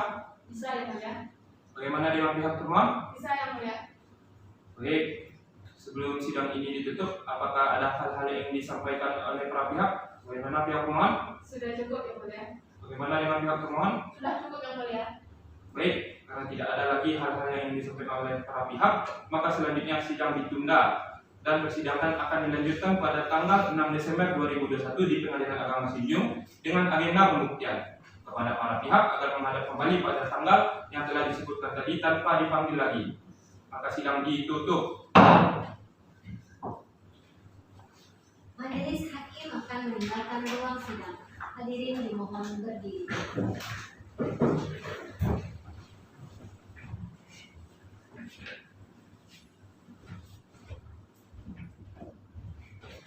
Bisa yang mulia. Bagaimana dengan pihak termohon? Bisa yang mulia. Baik, sebelum sidang ini ditutup, apakah ada hal-hal yang disampaikan oleh para pihak? Bagaimana pihak pemohon? Sudah cukup yang mulia. Bagaimana dengan pihak termohon? Sudah cukup yang mulia. Baik, karena tidak ada lagi hal-hal yang disampaikan oleh para pihak, maka selanjutnya sidang ditunda dan persidangan akan dilanjutkan pada tanggal 6 Desember 2021 di Pengadilan Agama Sijung dengan agenda pembuktian kepada para pihak agar menghadap kembali pada tanggal yang telah disebutkan tadi tanpa dipanggil lagi. Maka sidang ditutup. Majelis meninggalkan ruang sidang. Hadirin dimohon berdiri.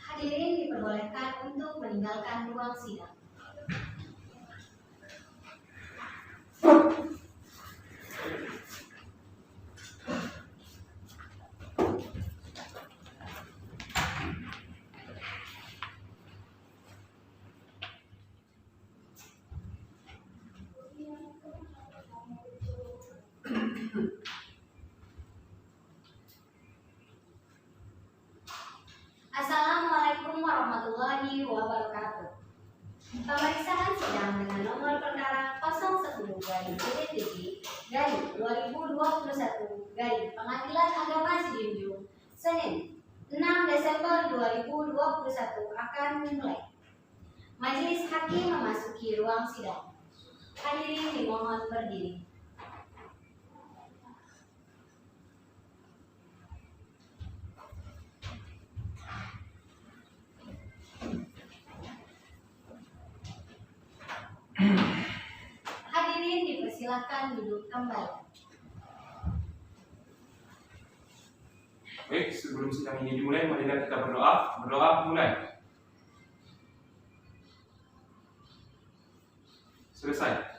Hadirin diperbolehkan untuk meninggalkan ruang sidang. Assalamualaikum warahmatullahi wabarakatuh. Pemeriksaan sidang dengan nomor perkara 010-PTG-2021 Pengadilan Agama Sijunjung, Senin 6 Desember 2021 akan dimulai. Majelis Hakim memasuki ruang sidang. Hadirin dimohon berdiri. Hadirin dipersilakan duduk kembali. Baik, sebelum sidang ini dimulai, marilah kita berdoa. Berdoa mulai. Selesai.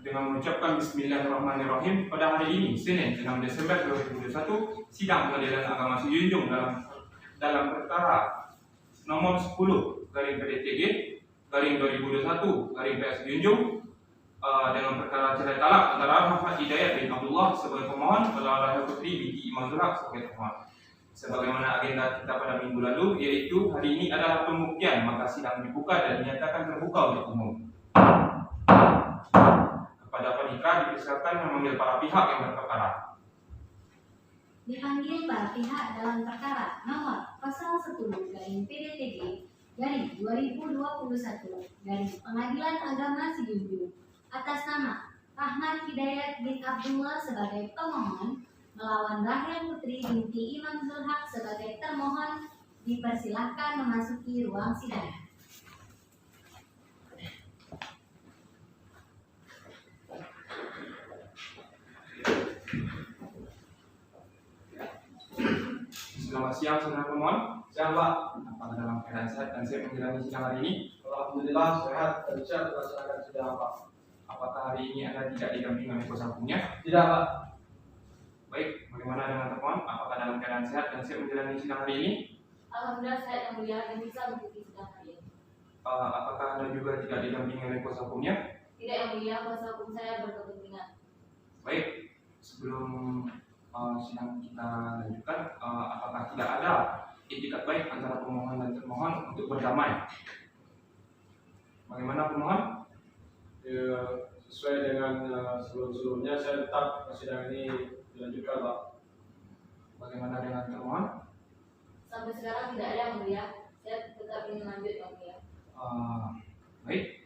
Dengan mengucapkan Bismillahirrahmanirrahim, pada hari ini, Senin 6 Desember 2021, sidang Pengadilan Agama Sijunjung dalam perkara nomor 10/PDTG/2021 PS dengan perkara cerai talak antara Rahmat Hidayat bin Abdullah sebagai pemohon melawan Rahel Putri binti Imam Zulhaq sebagai pemohon. Sebagaimana agenda kita pada minggu lalu, yaitu hari ini adalah pembuktian, maka sidang dibuka dan dinyatakan terbuka untuk umum. Kepada panitera dipersilakan memanggil para pihak yang berperkara. Dipanggil para pihak dalam perkara nomor 010/PDTG/2021 dari Pengadilan Agama Sijunjung atas nama Rahmat Hidayat bin Abdullah sebagai pemohon melawan Rahel Putri binti Imam Zulhaq sebagai termohon, dipersilahkan memasuki ruang sidang. Selamat siang, saudara pemohon. Siang Pak. Apakah dalam keadaan sehat dan siap menjalani sidang hari ini? Alhamdulillah sehat dan siap melaksanakan sidang Pak. Apakah hari ini Anda tidak didampingi oleh kuasa hukumnya? Tidak Pak. Baik, bagaimana dengan termohon? Apakah dalam keadaan sehat dan siap menjalani sidang hari ini? Alhamdulillah saya yang mulia dan bisa mengikuti sidang hari ini. Apakah Anda juga tidak didampingi oleh kuasa hukumnya? Tidak yang mulia, kuasa hukum saya berkepentingan. Baik, sebelum sidang kita lanjutkan, apakah tidak ada itikat baik antara pemohon dan termohon untuk berdamai? Bagaimana pemohon? Ya, sesuai dengan sebelum-sebelumnya saya tetap sidang ini dilanjutkan Pak. Bagaimana dengan termohon? Sampai sekarang tidak ada yang mulia, saya tetap ingin lanjut yang mulia. Baik,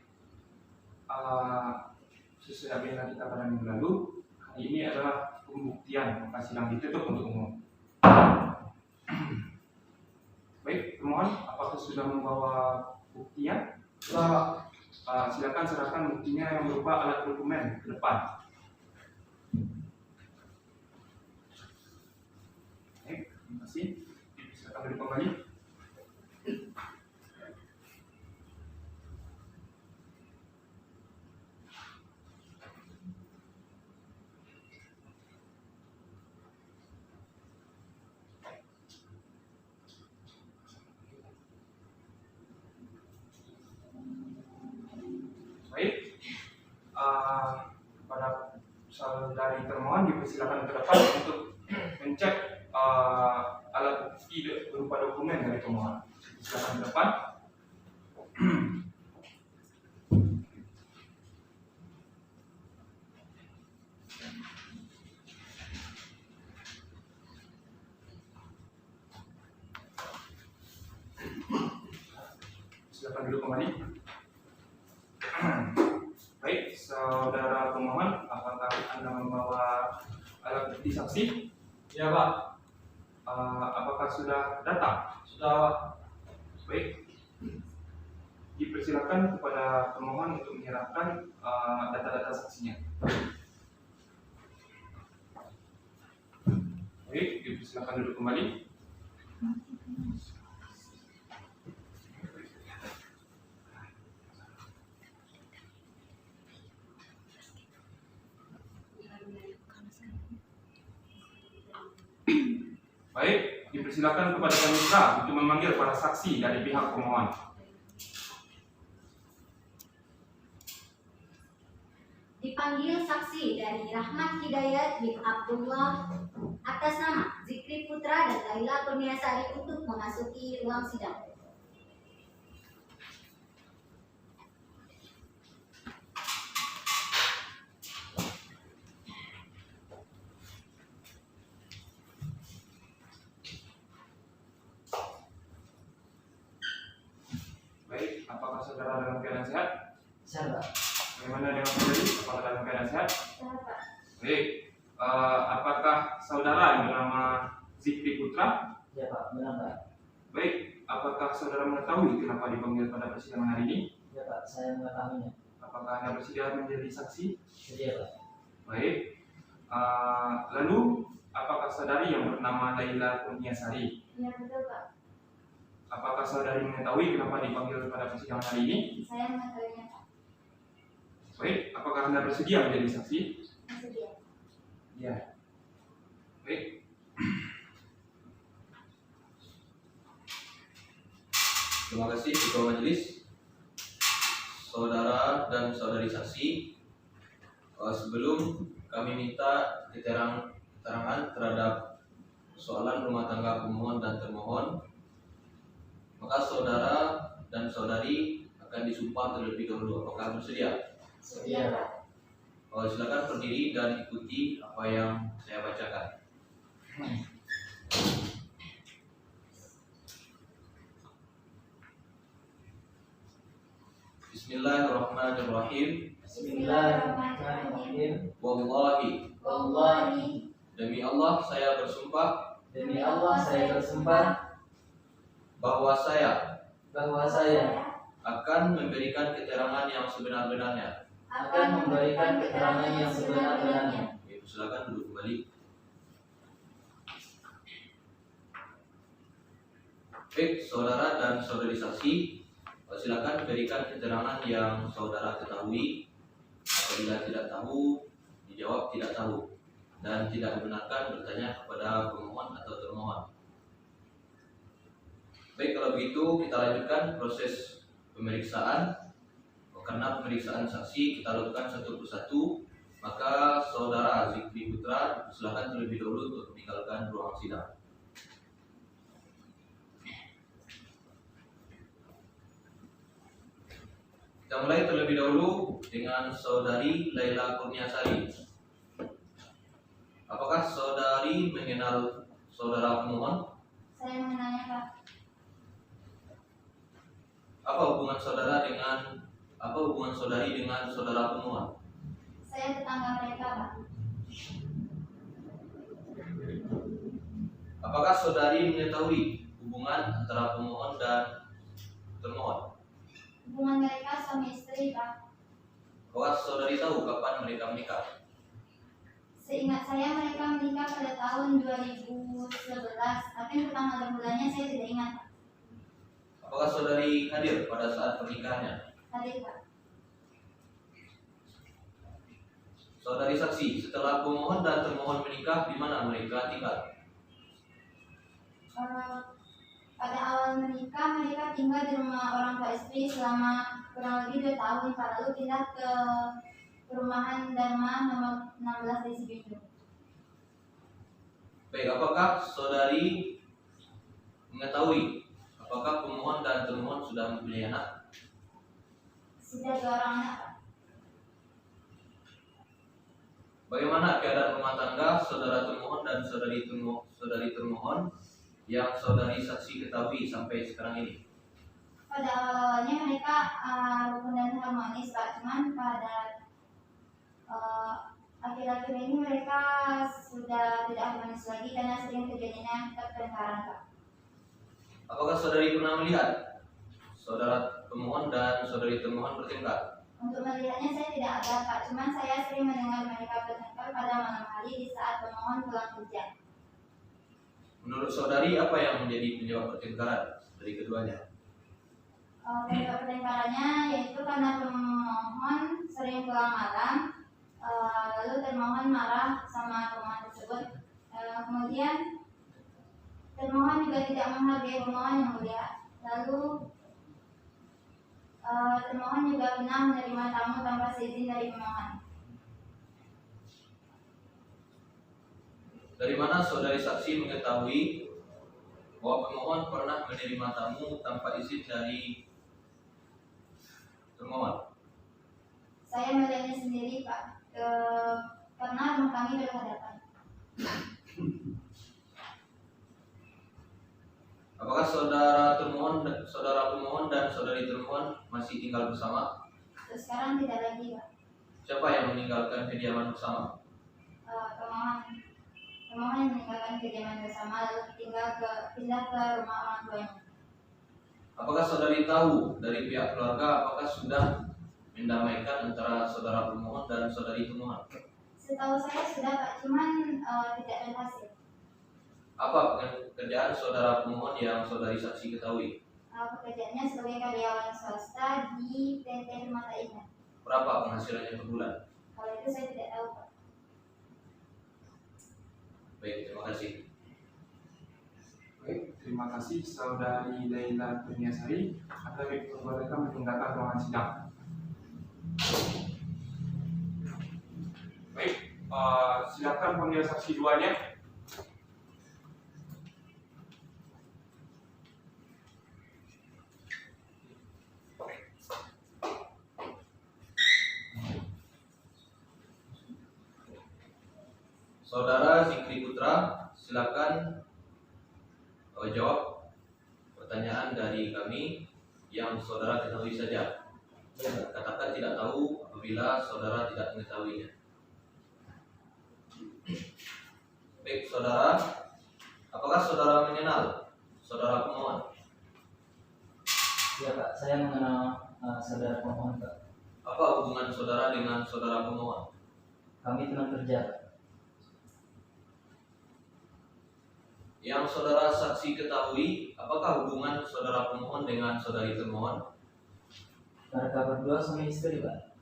sesuai agenda kita pada minggu lalu, hari ini adalah pembuktian, maka sidang ditutup untuk umum. Baik, pemohon, apakah sudah membawa buktinya? Sudah Pak. Silakan serahkan buktinya yang berupa alat dokumen ke depan. Baik, terima kasih. Silakan duduk kembali. Baik, pada saudari termohon dipersilakan ke depan untuk mencek alat bukti berupa dokumen dari pemohon. Silakan ke depan. Silakan duduk kembali. Baik, saudara pemohon, apakah Anda membawa alat bukti saksi? Ya Pak. Apakah sudah datang? Sudah Pak. Baik, dipersilakan kepada pemohon untuk menyerahkan data-data saksinya. Baik, dipersilakan duduk kembali. Baik, dipersilakan kepada panitera untuk memanggil para saksi dari pihak pemohon. Dipanggil saksi dari Rahmat Hidayat bin Abdullah atas nama Zikri Putra dan Laila Kurniasari untuk memasuki ruang sidang. Baik, apakah saudara dalam keadaan sehat? Sehat, Pak. Bagaimana dengan saudari? Apakah dalam keadaan sehat? Sehat, Pak. Baik, apakah saudara yang bernama Zikri Putra? Ya, Pak. Benar, Pak. Baik, apakah saudara mengetahui kenapa dipanggil pada persidangan hari ini? Ya, Pak. Saya mengetahuinya. Apakah Anda bersedia menjadi saksi? Sedia, Pak. Baik, lalu apakah saudari yang bernama Laila Kurniasari? Ya, betul, Pak. Apakah saudari mengetahui kenapa dipanggil pada persidangan hari ini? Saya mengetahuinya, Pak. Baik, apakah Anda bersedia menjadi saksi? Bersedia. Ya. Baik. Terima kasih Ketua Majelis, saudara dan saudari saksi. Sebelum kami minta keterangan terhadap soalan rumah tangga pemohon dan termohon, maka saudara dan saudari akan disumpah terlebih dahulu. Apakah bersedia? Sedia, Pak. Silakan berdiri dan ikuti apa yang saya bacakan. Bismillahirrahmanirrahim. Bismillahirrahmanirrahim. Wallahi, Wallahi, demi Allah saya bersumpah Demi Allah saya bersumpah bahwa saya bahwa saya akan memberikan keterangan yang sebenar-benarnya. akan memberikan keterangan yang sebenar-benarnya. Oke, silakan duduk kembali. Baik, saudara dan saudari saksi, silakan berikan keterangan yang saudara ketahui. Apabila tidak tahu, dijawab tidak tahu, dan tidak membenarkan bertanya kepada pemohon atau termohon. Baik, kalau begitu kita lanjutkan proses pemeriksaan. Karena pemeriksaan saksi kita lakukan satu persatu, maka saudara Zikri Putra silakan terlebih dahulu untuk meninggalkan ruang sidang. Kita mulai terlebih dahulu dengan saudari Laila Kurniasari. Apakah saudari mengenal saudara pemohon? saya mengenalnya, Pak. Apa hubungan saudari dengan saudara pemohon? Saya tetangga mereka, Pak. Apakah saudari mengetahui hubungan antara pemohon dan termohon? Hubungan mereka suami istri, Pak. Apakah saudari tahu kapan mereka menikah? Seingat saya mereka menikah pada tahun 2011, tapi untuk tanggal dan bulannya saya tidak ingat, Pak. Apakah saudari hadir pada saat pernikahannya? Hadir, Pak. Saudari saksi, setelah pemohon dan termohon menikah, di mana mereka tinggal? Pada awal menikah, mereka tinggal di rumah orang tua istri selama kurang lebih 2 tahun, Pak. Lalu pindah ke perumahan Dharma nomor 16 di Sibindu. Baik, apakah saudari mengetahui apakah pemohon dan termohon sudah mempunyai anak? Sudah 2 orang anak, Pak. Bagaimana keadaan rumah tangga saudara termohon dan saudari termohon yang saudari saksi ketahui sampai sekarang ini? Pada awal-awalnya mereka rukun dan harmonis, Pak. Cuman pada akhir-akhir ini mereka sudah tidak harmonis lagi karena sering terjadinya pertengkaran, Pak. Apakah saudari pernah melihat saudara pemohon dan saudari termohon bertengkar? Untuk melihatnya saya tidak ada Pak, cuman saya sering mendengar mereka bertengkar pada malam hari di saat pemohon pulang kerja. Menurut saudari apa yang menjadi penyebab pertengkaran dari keduanya? Penyebab pertengkarannya yaitu karena pemohon sering pulang malam, lalu termohon marah sama pemohon tersebut. Kemudian termohon juga tidak menghargai pemohon yang mulia. Lalu termohon juga pernah menerima tamu tanpa seizin dari pemohon. Dari mana saudari saksi mengetahui bahwa pemohon pernah menerima tamu tanpa izin dari termohon? Saya melihatnya sendiri Pak, karena rumah kami berhadapan. Apakah saudara pemohon dan saudari termohon masih tinggal bersama? Terus sekarang tidak lagi Pak. Siapa yang meninggalkan kediaman bersama? Pemohon yang meninggalkan kediaman bersama lalu pindah ke rumah orang tuanya. Apakah saudari tahu dari pihak keluarga apakah sudah mendamaikan antara saudara pemohon dan saudari termohon? Setahu saya sudah Pak, cuman tidak berhasil. Apa pekerjaan saudara pemohon yang saudari saksi ketahui? Pekerjaannya sebagai karyawan swasta di PT Permata Indah. Berapa penghasilannya per bulan? Kalau itu saya tidak tahu Pak. Baik, terima kasih. Baik, terima kasih saudari Laila Kurniasari. Ada diperbolehkan meninggalkan ruangan sidang. Baik, silakan panggil saksi duanya. Saudara Zikri Putra, silakan jawab pertanyaan dari kami yang saudara ketahui saja. Katakan tidak tahu apabila saudara tidak mengetahuinya. Baik, saudara, apakah saudara mengenal saudara pemohon? Ya Pak, saya mengenal saudara pemohon Pak. Apa hubungan saudara dengan saudara pemohon? Kami teman kerja Pak. Yang saudara saksi ketahui, apakah hubungan saudara pemohon dengan saudari termohon? Mereka berdua suami istri Pak.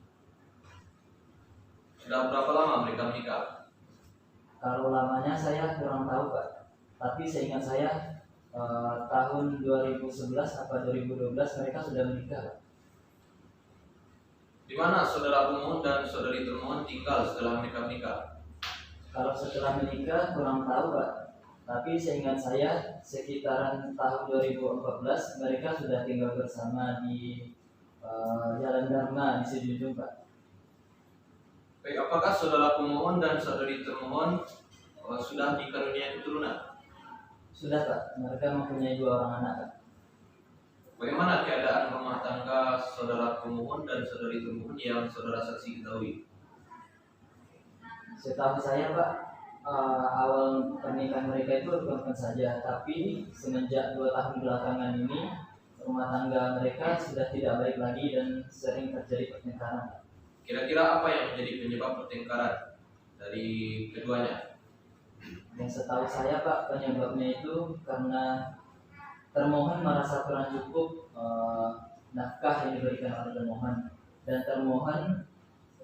Sudah berapa lama mereka menikah? Kalau lamanya saya kurang tahu Pak. Tapi seingat saya tahun 2011 atau 2012 mereka sudah menikah Pak. Di mana saudara pemohon dan saudari termohon tinggal setelah mereka menikah? Kalau setelah menikah kurang tahu Pak. Tapi seingat saya sekitaran tahun 2014 mereka sudah tinggal bersama di Jalan Dharma di Sidujung Pak. Baik, apakah saudara pemohon dan saudari termohon sudah dikaruniai keturunan? Sudah Pak, mereka mempunyai 2 orang anak Pak. Bagaimana keadaan rumah tangga saudara pemohon dan saudari termohon yang saudara saksi ketahui? Setahu saya Pak, awal pernikahan mereka itu bukan saja, tapi semenjak 2 tahun belakangan ini rumah tangga mereka sudah tidak baik lagi dan sering terjadi pertengkaran. Kira-kira apa yang menjadi penyebab pertengkaran dari keduanya? Yang setahu saya Pak, penyebabnya itu karena termohon merasa kurang cukup nafkah yang diberikan oleh termohon, dan termohon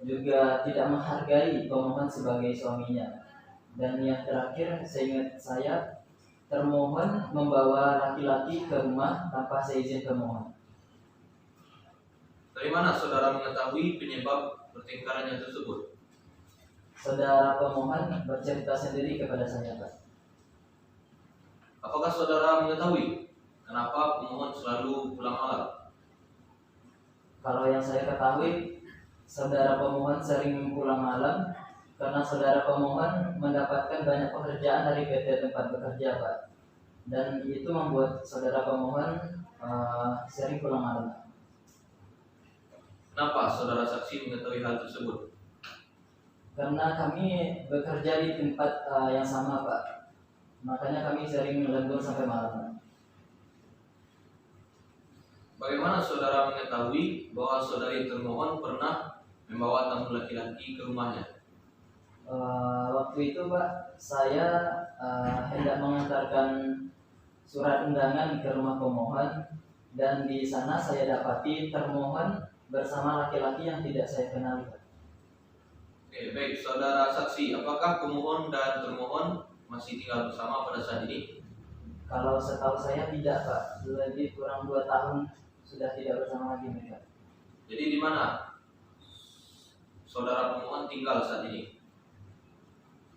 juga tidak menghargai pemohon sebagai suaminya. Dan yang terakhir, seingat saya, termohon membawa laki-laki ke rumah tanpa seizin pemohon. Dari mana saudara mengetahui penyebab pertengkarannya tersebut? Saudara pemohon bercerita sendiri kepada saya Pak. Apakah saudara mengetahui kenapa pemohon selalu pulang malam? Kalau yang saya ketahui, saudara pemohon sering pulang malam karena saudara pemohon mendapatkan banyak pekerjaan dari PT tempat bekerja Pak. Dan itu membuat saudara pemohon sering pulang malam. Kenapa saudara saksi mengetahui hal tersebut? Karena kami bekerja di tempat yang sama Pak. Makanya kami sering lembur sampai malam. Bagaimana saudara mengetahui bahwa saudari termohon pernah membawa tamu laki-laki ke rumahnya? Waktu itu Pak, saya hendak mengantarkan surat undangan ke rumah pemohon, dan di sana saya dapati termohon bersama laki-laki yang tidak saya kenal Pak. Oke, baik. Saudara saksi, apakah pemohon dan termohon masih tinggal bersama pada saat ini? Kalau setahu saya tidak Pak, lebih kurang 2 tahun sudah tidak bersama lagi mereka. Jadi di mana saudara pemohon tinggal saat ini?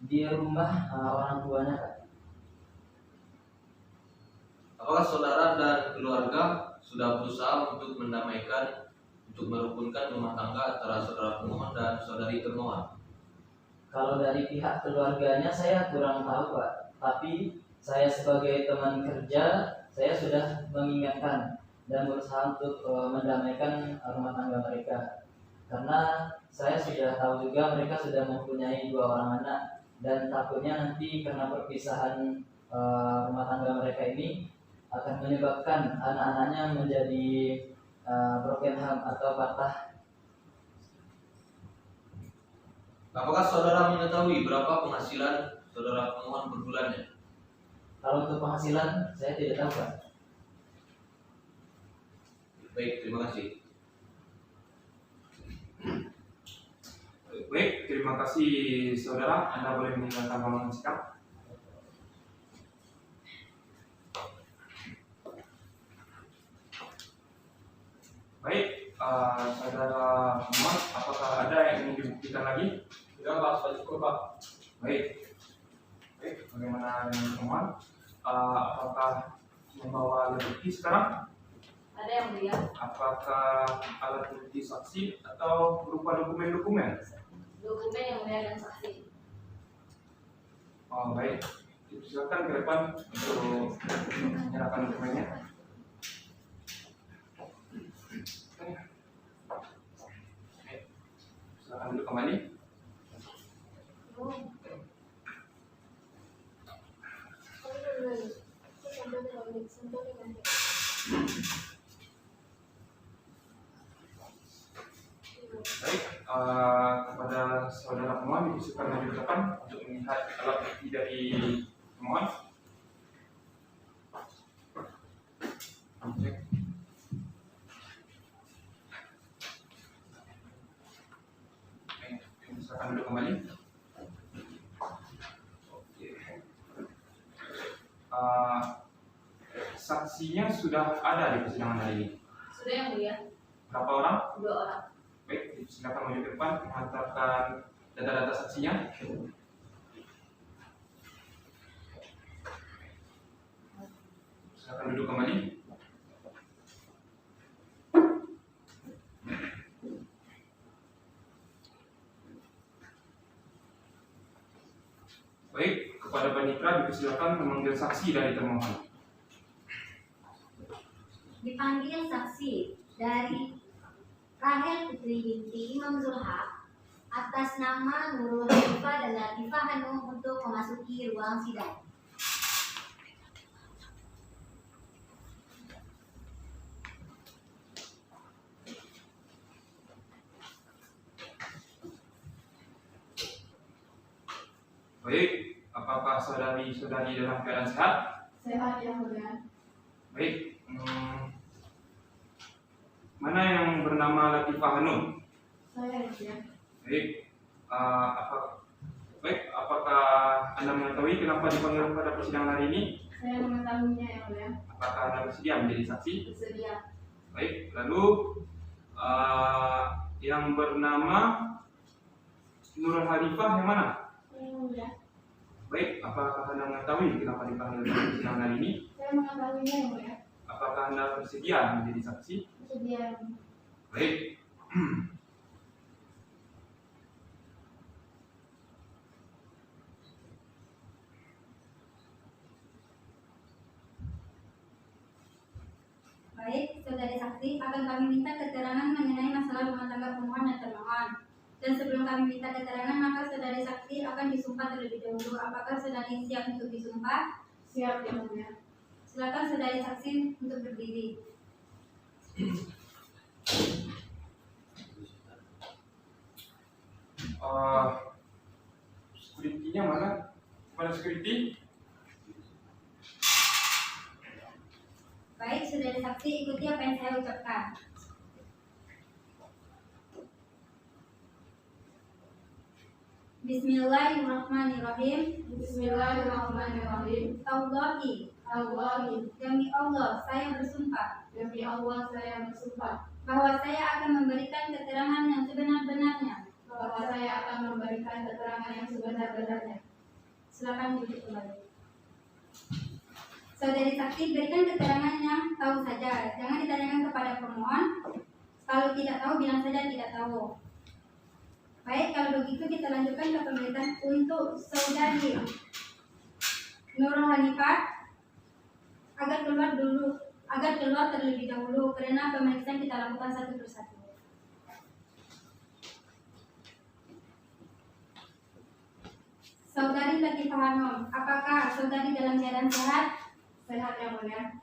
Di rumah orang tuanya Pak. Apakah saudara dan keluarga sudah berusaha untuk mendamaikan, untuk merukunkan rumah tangga antara saudara pemohon dan saudari termohon? Kalau dari pihak keluarganya saya kurang tahu Pak, tapi saya sebagai teman kerja, saya sudah mengingatkan dan berusaha untuk mendamaikan rumah tangga mereka. Karena saya sudah tahu juga mereka sudah mempunyai 2 orang anak, dan takutnya nanti karena perpisahan rumah tangga mereka ini akan menyebabkan anak-anaknya menjadi broken home atau patah. Apakah saudara mengetahui berapa penghasilan saudara pemohon per bulannya? Kalau untuk penghasilan saya tidak tahu Pak. Baik, terima kasih. Baik, terima kasih saudara. Anda boleh meninggalkan ruangan sidang. Baik, saudara Muhammad, apakah ada yang ingin dibuktikan lagi? Tidak Pak, sudah cukup Pak. Baik, bagaimana dengan teman? Apakah membawa alat bukti sekarang? Ada yang mulia. Apakah alat bukti saksi atau berupa dokumen-dokumen? Dokumen yang mulia dan saksi. Oh, baik. Silakan ke depan untuk menyerahkan dokumennya. Silakan duduk kembali. Baik, kepada saudara pemohon disilakan maju ke depan untuk melihat alat bukti dari pemohon. Cek. Baik, silakan duduk kembali. Oke. Saksinya sudah ada di persidangan hari ini. Sudah yang mulia. Berapa orang? 2 orang. Baik, silakan maju ke depan menghantarkan data-data saksinya. Silakan duduk kembali. Baik, kepada Panitra dipersilakan memanggil saksi dari termohon. Dipanggil saksi dari Rahel Putri binti Imam Zulhak atas nama Nurul Hanifah dan Latifah Hanum untuk memasuki ruang sidang. Baik, apakah saudari-saudari dalam keadaan sehat? Sehat yang mulia. Baik, mana yang bernama Latifah Hanum? Saya yang mulia. Baik, apakah Anda mengetahui kenapa dipanggil pada persidangan hari ini? Saya mengetahuinya yang mulia. Apakah Anda bersedia menjadi saksi? Bersedia. Baik, lalu yang bernama Nurul Hanifah yang mana? Saya yang mulia. Baik, apakah Anda mengetahui kenapa dipanggil pada persidangan hari ini? Saya mengetahuinya yang mulia. Apakah Anda bersedia menjadi saksi? Bersedia yang mulia. Baik. Baik, saudari saksi, akan kami minta keterangan mengenai masalah rumah tangga pemohon dan termohon. Dan sebelum kami minta keterangan, maka saudari saksi akan disumpah terlebih dahulu. Apakah saudari siap untuk disumpah? Siap yang mulia. Silakan saudari saksi untuk berdiri. Security-nya mana? Mana security? Baik, saudara saksi, ikuti apa yang saya ucapkan. Bismillahirrahmanirrahim. Bismillahirrahmanirrahim. Tallahi, Allahi, demi Allah, saya bersumpah demi Allah saya bersumpah bahwa saya akan memberikan keterangan yang sebenar-benarnya. bahwa saya akan memberikan keterangan yang sebenar-benarnya. Silakan duduk kembali. Saudari saksi, berikan keterangan yang tahu saja. Jangan ditanyakan kepada pemohon. Kalau tidak tahu, bilang saja tidak tahu. Baik, kalau begitu kita lanjutkan ke pemeriksaan untuk saudari Nurul Hanifah agar keluar terlebih dahulu karena pemeriksaan kita lakukan satu persatu. Saudari Latifah Hanum, apakah saudari dalam keadaan sehat? Sehat yang mulia.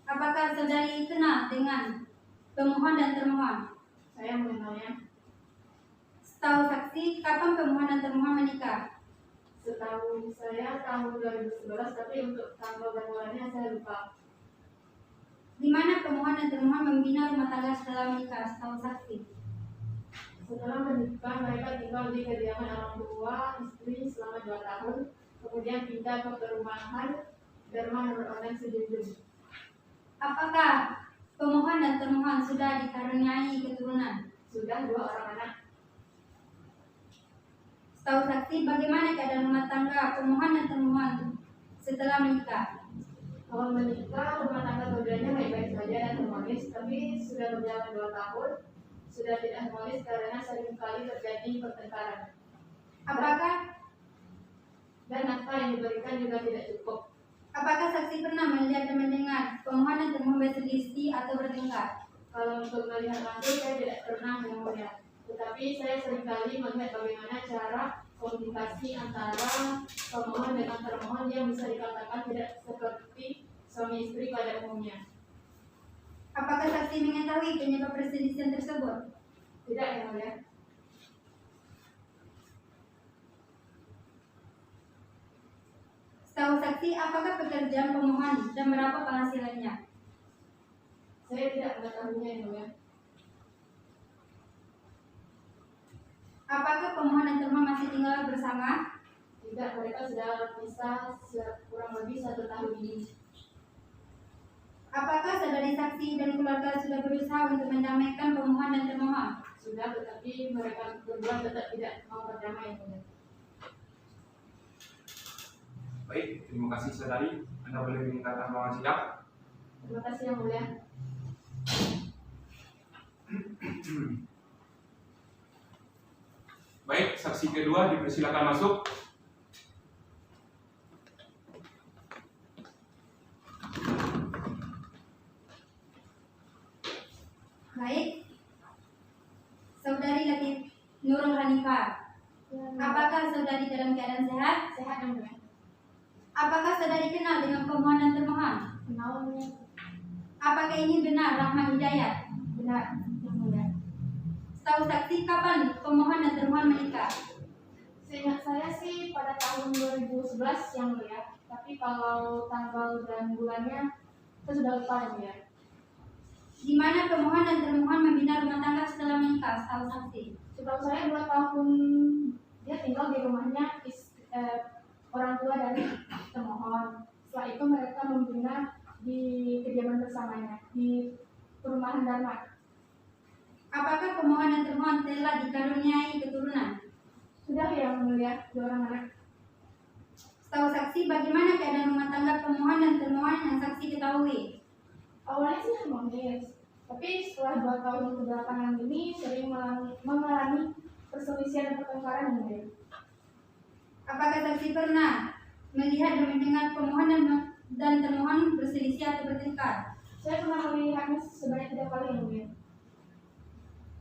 Apakah saudari kenal dengan pemohon dan termohon? Saya mengenalnya. Setahu saksi, kapan pemohon dan termohon menikah? Setahu saya tahun 2011, tapi untuk tanggal dan bulannya saya lupa. Di mana pemohon dan termohon membina rumah tangga setelah menikah? Setahu saksi. Setelah menikah, mereka tinggal di kediaman orang tua istri selama 2 tahun, kemudian pindah ke perumahan Dharma Nur Online Sejujurnya. Apakah pemohon dan termohon sudah dikaruniai keturunan? Sudah 2 orang anak. Setahu saksi, bagaimana keadaan rumah tangga pemohon dan termohon setelah menikah? Awal menikah, rumah tangga keduanya baik-baik saja dan harmonis, tapi sudah berjalan 2 tahun, sudah tidak harmonis karena seringkali terjadi pertengkaran. Apakah Dan nafkah yang diberikan juga tidak cukup. apakah saksi pernah melihat dan mendengar pemohon dan termohon berselisih atau bertengkar? Kalau untuk melihat langsung saya tidak pernah melihat, tetapi saya seringkali melihat bagaimana cara komunikasi antara pemohon dengan termohon yang bisa dikatakan tidak seperti suami istri pada umumnya. Apakah saksi mengetahui penyebab perselisihan tersebut? Tidak, yang mulia. Setahu saksi, apakah pekerjaan pemohon dan berapa penghasilannya? Saya tidak mengetahuinya, yang mulia. Apakah pemohon dan termohon masih tinggal bersama? Tidak, mereka sudah berpisah kurang lebih 1 tahun ini. Apakah saudari saksi dan keluarga sudah berusaha untuk mendamaikan pemohon dan termohon? Sudah, tetapi mereka berdua tetap tidak mau berdamai, yang mulia. Baik, terima kasih saudari. Anda boleh meninggalkan ruangan sidang. Terima kasih, yang mulia. Baik, saksi kedua dipersilakan masuk. Baik, saudari Nurul Hanifah, apakah saudari dalam keadaan sehat? Sehat, yang mulia. Apakah saudari kenal dengan pemohon dan termohon? Kenal, yang mulia. Apakah ini benar Rahman Hidayat? Benar, yang mulia. Setahu saksi, kapan pemohon dan termohon menikah? Seingat saya sih pada tahun 2011, yang mulia. Tapi kalau tanggal dan bulannya saya sudah lupa, yang mulia. Di mana pemohon dan termohon membina rumah tangga setelah menikah? Setahu saksi. Setahu saya 2 tahun dia tinggal di rumahnya orang tua dari termohon. Setelah itu mereka membina di kediaman bersamanya di perumahan Dharma. Apakah pemohon dan termohon telah dikaruniai keturunan? Sudah, yang mulia, 2 orang anak. Setahu saksi, bagaimana keadaan rumah tangga pemohon dan termohon yang saksi ketahui? Awalnya sih harmonis, tapi setelah 2 tahun kebelakangan ini sering mengalami perselisihan dan pertengkaran, yang mulia. Apakah saksi pernah melihat dan mendengar pemohon dan termohon berselisih atau bertengkar? Saya pernah melihatnya sebanyak 3 kali, yang mulia.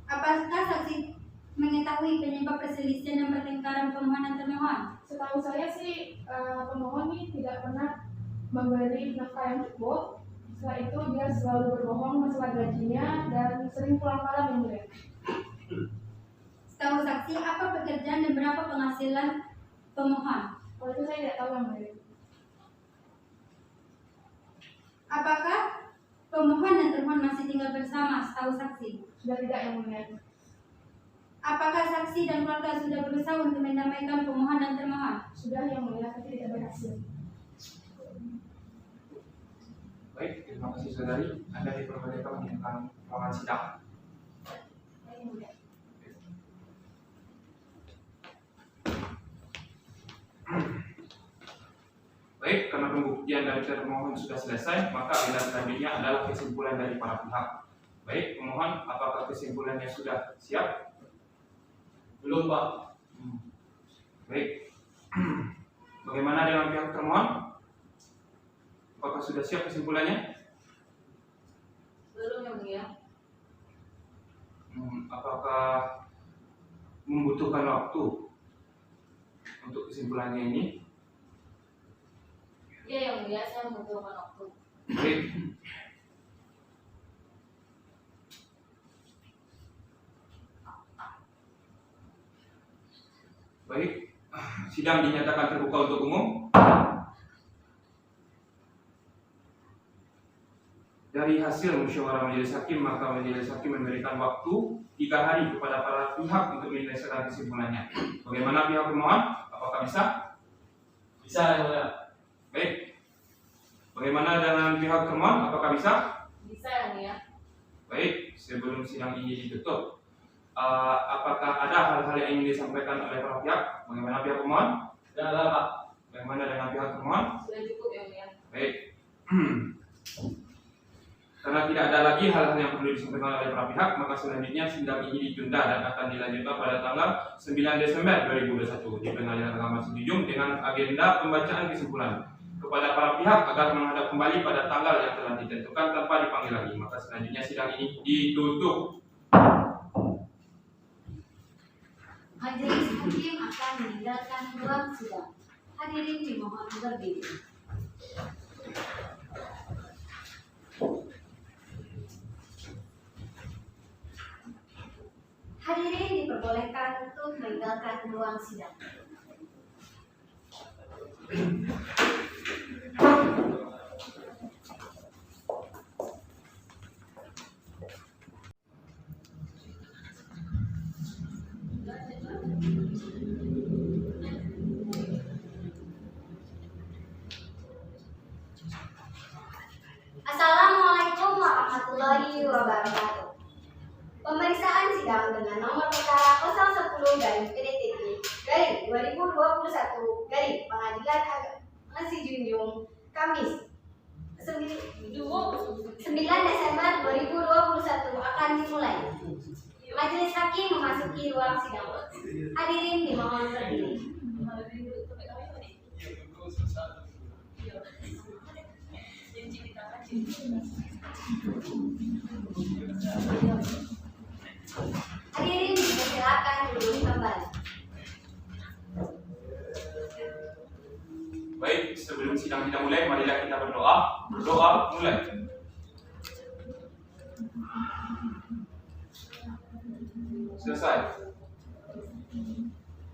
Apakah saksi mengetahui penyebab perselisihan dan pertengkaran pemohon dan termohon? Setahu saya sih pemohon ini tidak pernah memberi nafkah yang cukup, Setelah itu dia selalu berbohong masalah gajinya dan sering pulang malam yang mulia. Setahu saksi, apa pekerjaan dan berapa penghasilan pemohon? Kalau itu saya tidak tahu yang mulia. Apakah pemohon dan termohon masih tinggal bersama setahu saksi? Sudah tidak yang mulia. Apakah saksi dan keluarga sudah berusaha untuk mendamaikan pemohon dan termohon? Sudah yang mulia, tapi tidak berhasil. Baik, terima kasih saudari. Anda diperbolehkan menyampaikan ruangan sidang. Yang mulia. Baik, karena pembuktian dari termohon sudah selesai, maka agenda selanjutnya adalah kesimpulan dari para pihak. Baik, pemohon, apakah kesimpulannya sudah siap? Belum, Pak. Baik. Bagaimana dengan pihak termohon? Apakah sudah siap kesimpulannya? Belum yang mulia. Apakah membutuhkan waktu untuk kesimpulannya ini? Iya yang mulia, saya membutuhkan waktu. Baik. Baik, sidang dinyatakan terbuka untuk umum. Dari hasil musyawarah majelis hakim, maka majelis hakim memberikan waktu 3 hari kepada para pihak untuk menyelesaikan kesimpulannya. Bagaimana pihak pemohon? Apakah bisa? Bisa, yang mulia. Baik. Bagaimana dengan pihak termohon? Apakah bisa? Bisa yang mulia. Baik, sebelum sidang ini ditutup, apakah ada hal-hal yang ingin disampaikan oleh para pihak? Bagaimana pihak pemohon? Tidak ada, Pak. Bagaimana dengan pihak termohon? Sudah cukup yang mulia. Baik. Karena tidak ada lagi hal-hal yang perlu disampaikan oleh para pihak, maka selanjutnya sidang ini ditunda dan akan dilanjutkan pada tanggal 9 Desember 2021 di Pengadilan Agama Sijunjung dengan agenda pembacaan kesimpulan kepada para pihak agar menghadap kembali pada tanggal yang telah ditentukan tanpa dipanggil lagi. Maka selanjutnya sidang ini ditutup. Majelis hakim akan meninggalkan ruang sidang. Hadirin dimohon berdiri. Hadirin diperbolehkan untuk meninggalkan ruang sidang. Assalamualaikum warahmatullahi wabarakatuh. Pemeriksaan sidang dengan nomor perkara 010-PDTG-2021 Pengadilan Agama Sijunjung Kamis 9 Desember 2021 akan dimulai. Majelis hakim memasuki ruang sidang. Hadirin dimohon berdiri. Hadirin dipersilakan duduk kembali. Baik, sebelum sidang kita mulai, marilah kita berdoa. Berdoa mulai. Selesai.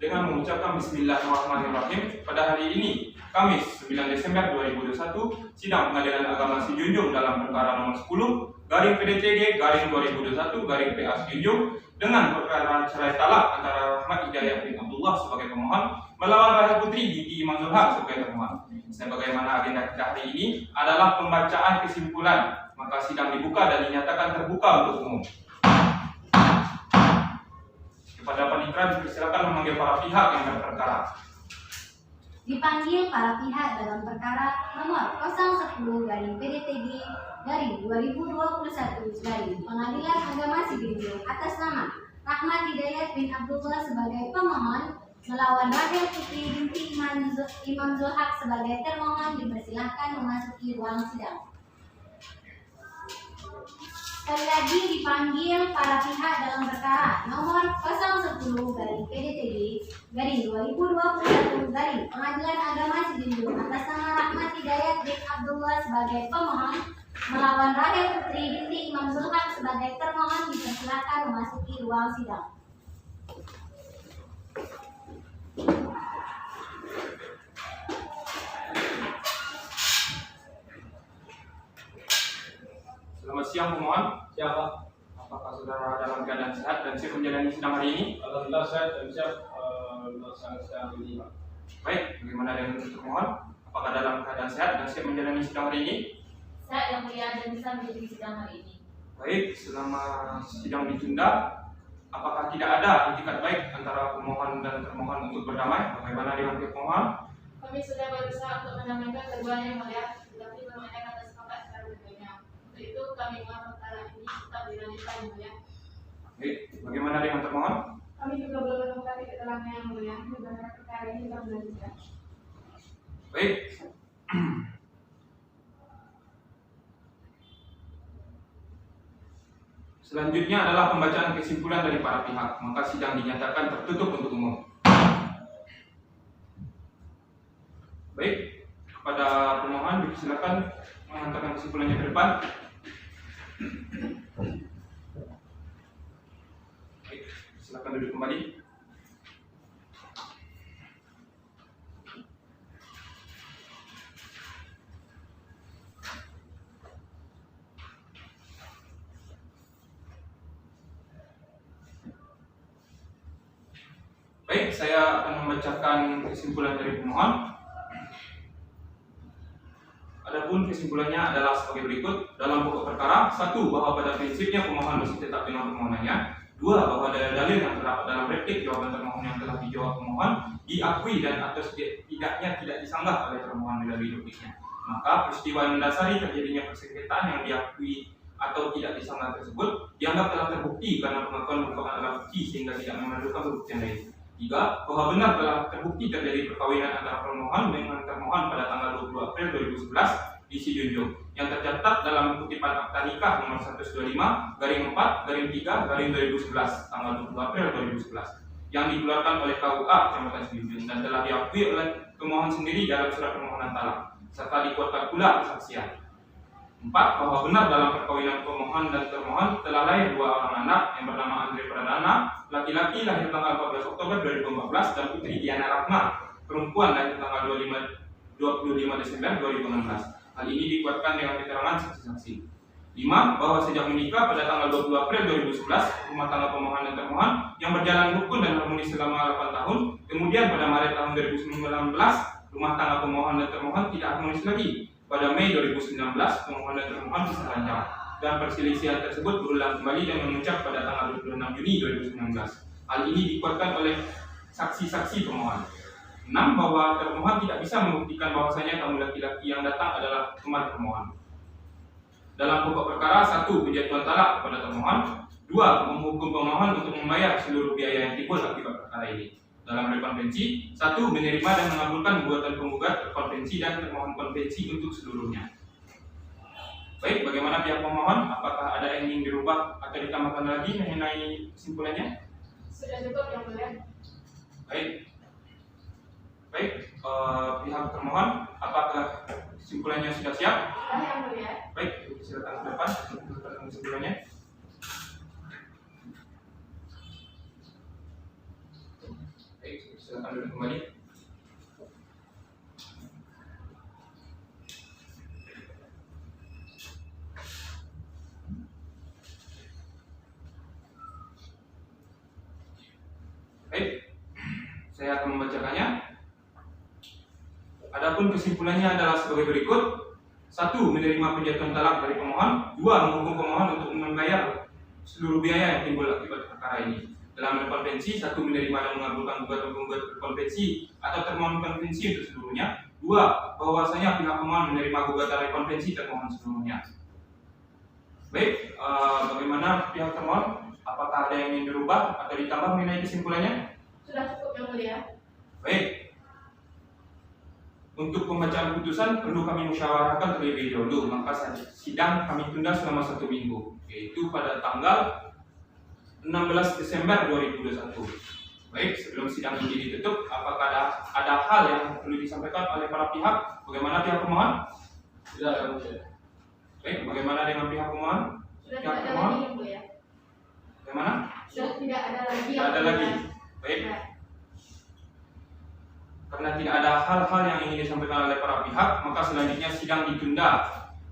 Dengan mengucapkan Bismillahirrahmanirrahim, pada hari ini, Kamis 9 Desember 2021, sidang Pengadilan Agama Sijunjung dalam perkara nomor 10/PDTG/2021 PA Sijunjung dengan perkara cerai talak antara Rahmat Hidayat bin Abdullah sebagai pemohon melawan Rahel Putri binti Imam Zulhaq sebagai termohon. Sebagaimana agenda kita hari ini adalah pembacaan kesimpulan, maka sidang dibuka dan dinyatakan terbuka untuk umum. Kepada panitera dipersilakan memanggil para pihak yang berperkara. Dipanggil para pihak dalam perkara nomor 010-PDTG-2021 Pengadilan Agama Sijunjung atas nama Rahmat Hidayat bin Abdullah sebagai pemohon melawan Rahel Putri binti Imam Zulhaq sebagai termohon dipersilahkan memasuki ruang sidang. Sekali lagi dipanggil para pihak dalam perkara nomor 010-PDTG-2021 Pengadilan Agama Sijunjung atas nama Rahmat Hidayat bin Abdullah sebagai pemohon melawan Rahel Putri binti Imam Zulhak sebagai termohon dipersilakan memasuki ruang sidang. Selamat siang pemohon. Siapa? Apakah saudara dalam keadaan sehat dan siap menjalani sidang hari ini? Alhamdulillah saya dan siap melaksanakan sidang ini, Pak. Baik, bagaimana dengan termohon? Apakah dalam keadaan sehat dan siap menjalani sidang hari ini? Saya yang mulia dan bisa menjadi sidang hari ini. Baik, selama sidang ditunda, apakah tidak ada itikat baik antara pemohon dan termohon untuk berdamai? Bagaimana dengan pihak pemohon? Kami sudah berusaha untuk mendamaikan keduanya yang mulia, tetapi belum ada kata sepakat secara bedanya. Untuk itu kami mohon perkara ini tetap dilanjutkan yang mulia. Baik, bagaimana dengan termohon? Kami juga belum menemukan titik terangnya yang mulia, dan perkara ini tetap dilanjutkan. Baik. Selanjutnya adalah pembacaan kesimpulan dari para pihak. Maka sidang dinyatakan tertutup untuk umum. Baik, kepada pemohon dipersilakan mengantarkan kesimpulannya ke depan. Baik, silakan duduk kembali. Baik, saya akan membacakan kesimpulan dari pemohon. Adapun kesimpulannya adalah sebagai berikut. Dalam pokok perkara, 1. Bahwa pada prinsipnya pemohon masih tetap dengan permohonannya. 2. Bahwa dalil-dalil yang terdapat dalam replik jawaban termohon yang telah dijawab pemohon diakui dan atau setidaknya tidak disanggah oleh termohon melalui repliknya. Maka peristiwa yang mendasari terjadinya persengketaan yang diakui atau tidak disanggah tersebut dianggap telah terbukti karena pengakuan merupakan alat bukti sehingga tidak memerlukan pembuktian lain. 3. Bahwa benar telah terbukti terjadi perkawinan antara pemohon dengan termohon pada tanggal 20 April 2011 di Sijunjung yang tercatat dalam kutipan Akta Nikah nomor 125/4/3/2011 tanggal 20 April 2011 yang dikeluarkan oleh KUA Kecamatan Sijunjung dan telah diakui oleh pemohon sendiri dalam surat permohonan talak serta dikuatkan pula kesaksian. 4. Bahwa benar dalam perkawinan pemohon dan termohon telah lahir 2 orang anak yang bernama Andre Pradana, laki-laki lahir tanggal 14 Oktober 2014 dan putri Diana Rahma, perempuan lahir tanggal 25 Desember 2016. Hal ini dikuatkan dengan keterangan saksi-saksi. 5. Bahwa sejak menikah pada tanggal 20 April 2011, rumah tangga pemohon dan termohon yang berjalan rukun dan harmonis selama 8 tahun, kemudian pada Maret tahun 2019, rumah tangga pemohon dan termohon tidak harmonis lagi. Pada Mei 2019, pemohon dan termohon bisa lancar, dan perselisihan tersebut berulang kembali dan memuncak pada tanggal 26 Juni 2019. Hal ini dikuatkan oleh saksi-saksi pemohon. 6. Bahwa termohon tidak bisa membuktikan bahwasanya tamu laki-laki yang datang adalah teman termohon. Dalam pokok perkara, 1. Penjatuhan talak kepada termohon. 2. Menghukum pemohon untuk membayar seluruh biaya yang timbul akibat perkara ini. Dalam rekonvensi, 1. Menerima dan mengabulkan gugatan penggugat konvensi dan termohon konvensi untuk seluruhnya. Baik, bagaimana pihak pemohon? Apakah ada yang ingin dirubah atau ditambahkan lagi mengenai kesimpulannya? Sudah cukup yang mulia. Baik, pihak termohon, apakah kesimpulannya sudah siap? Sudah yang mulia. Baik, silakan ke depan untuk kesimpulannya. Baik, silakan duduk kembali. Baik, saya akan membacakannya. Adapun kesimpulannya adalah sebagai berikut. 1. Menerima penjatuhan talak dari pemohon. 2. Menghukum pemohon untuk membayar seluruh biaya yang timbul akibat perkara ini. Dalam konvensi, 1. Menerima dan mengabulkan gugatan penggugat konvensi atau termohon konvensi untuk seluruhnya. 2. Bahwasanya pihak pemohon menerima gugatan konvensi termohon seluruhnya. Baik, bagaimana pihak termohon? Apakah ada yang ingin dirubah atau ditambah mengenai kesimpulannya? Sudah cukup yang mulia. Baik. Untuk pembacaan putusan perlu kami musyawarahkan terlebih dahulu, maka sidang kami tunda selama 1 minggu, yaitu pada tanggal 16 Desember 2021. Baik, sebelum sidang ini ditutup, apakah ada hal yang perlu disampaikan oleh para pihak? Bagaimana pihak pemohon? Tidak ada. Baik, bagaimana dengan pihak pemohon? Sudah Pihak tidak ada pemohon? lagi yang mulia. Bagaimana? Sudah tidak ada lagi Tidak yang ada mulia. lagi. Baik. Ya. Karena tidak ada hal-hal yang ingin disampaikan oleh para pihak, maka selanjutnya sidang ditunda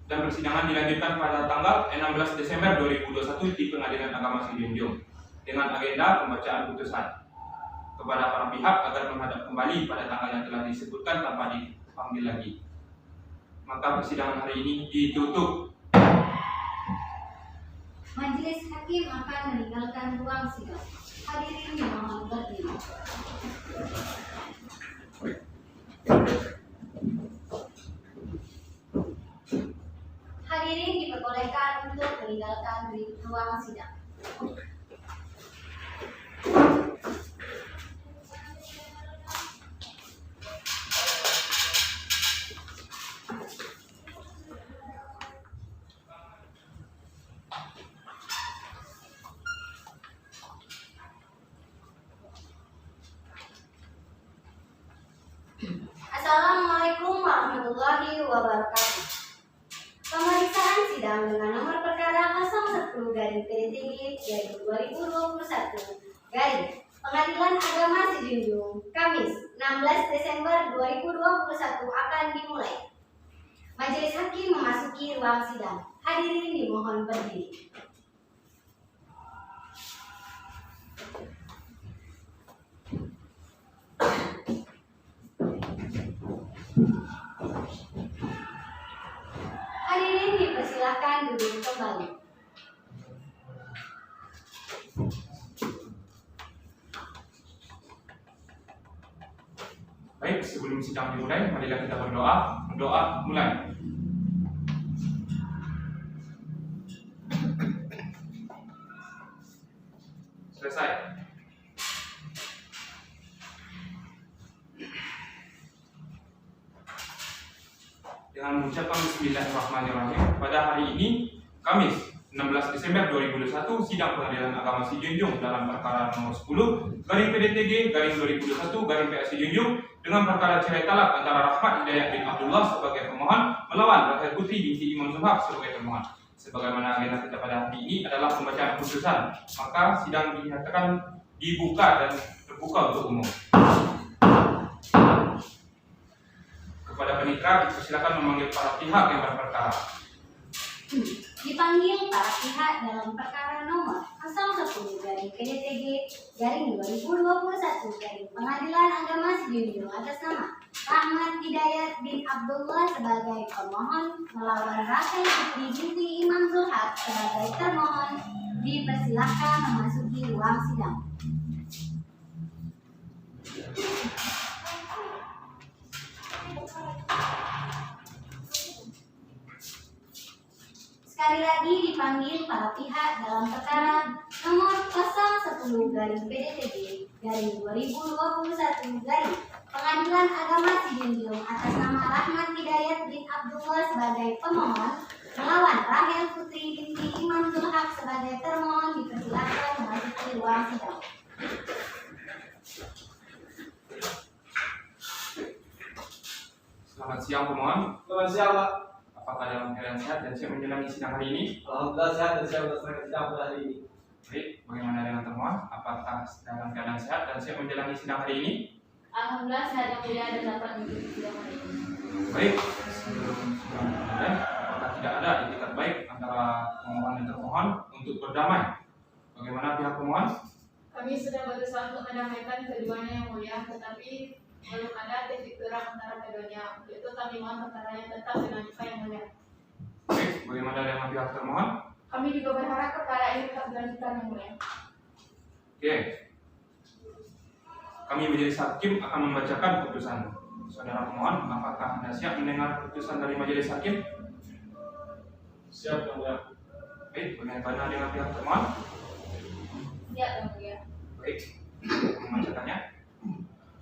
dan persidangan dilanjutkan pada tanggal 16 Desember 2021 di Pengadilan Agama Sijunjung dengan agenda pembacaan putusan kepada para pihak agar menghadap kembali pada tanggal yang telah disebutkan tanpa dipanggil lagi. Maka persidangan hari ini ditutup. Majelis hakim akan meninggalkan ruang sidang. Hadirin dimohon berdiri. Hadirin diperbolehkan untuk meninggalkan ruang sidang. Assalamualaikum warahmatullahi wabarakatuh. Pemeriksaan sidang dengan nomor perkara 010-PDTG-2021 Pengadilan Agama Sijunjung, Kamis 16 Desember 2021 akan dimulai. Majelis hakim memasuki ruang sidang. Hadirin dimohon berdiri. Hadirin dipersilakan duduk kembali. Baik, sebelum sidang dimulai, marilah kita berdoa. Berdoa mulai. Selesai. Dengan mengucapkan Bismillahirrahmanirrahim, pada hari ini, Kamis 16 Desember 2021, sidang Pengadilan Agama Sijunjung dalam perkara nomor 10 garing PDTG garing 2021 garing PA Sijunjung dengan perkara cerai talak antara Rahmat Hidayat bin Abdullah sebagai pemohon melawan Rahel Putri binti Imam Zulhaq sebagai termohon. Sebagaimana agenda kita pada hari ini adalah pembacaan putusan, maka sidang dinyatakan dibuka dan terbuka untuk umum. Kepada penitra, dipersilakan memanggil para pihak yang berperkara. Dipanggil para pihak dalam perkara nomor 010 garing PDTG garing 2021 garing Pengadilan Agama Sijunjung atas nama Rahmat Hidayat bin Abdullah sebagai pemohon melawan Rahel Putri binti Imam Zulhaq sebagai termohon. Dipersilakan memasuki ruang sidang. Sekali lagi dipanggil para pihak dalam perkara nomor 010 garing PDTG garing 2021 garing Pengadilan Agama Sijunjung atas nama Rahmat Hidayat bin Abdullah sebagai pemohon melawan Rahel Putri binti Imam Zulhaq sebagai termohon. Dipersilakan memasuki ruang sidang. Selamat siang pemohon. Selamat siang, Pak. Apakah dalam keadaan sehat dan siap menjalani sidang hari ini? Alhamdulillah sehat dan siap melaksanakan sidang pada hari ini. Baik, bagaimana dengan termohon? Apakah dalam keadaan sehat dan siap menjalani sidang hari ini? Alhamdulillah saya yang mulia dan dapat mengikuti sidang hari ini. Baik, sebelum sidang dimulai, apakah tidak ada itikat baik antara pemohon dan termohon untuk berdamai? Bagaimana pihak pemohon? Kami sudah berusaha untuk mendamaikan keduanya yang mulia, tetapi belum ada titik terang antara keduanya. Untuk itu kami mohon perkaranya tetap dengan kita yang mulia. Baik, bagaimana dengan pihak termohon? Kami juga berharap perkara ini tetap dilanjutkan yang mulia. Oke. Kami majelis hakim akan membacakan putusan. Saudara pemohon, apakah Anda siap mendengar putusan dari majelis hakim? Siap, Yang Mulia. Baik, bagaimana dengan pihak termohon? Ya, yang mulia. Baik, membacakannya.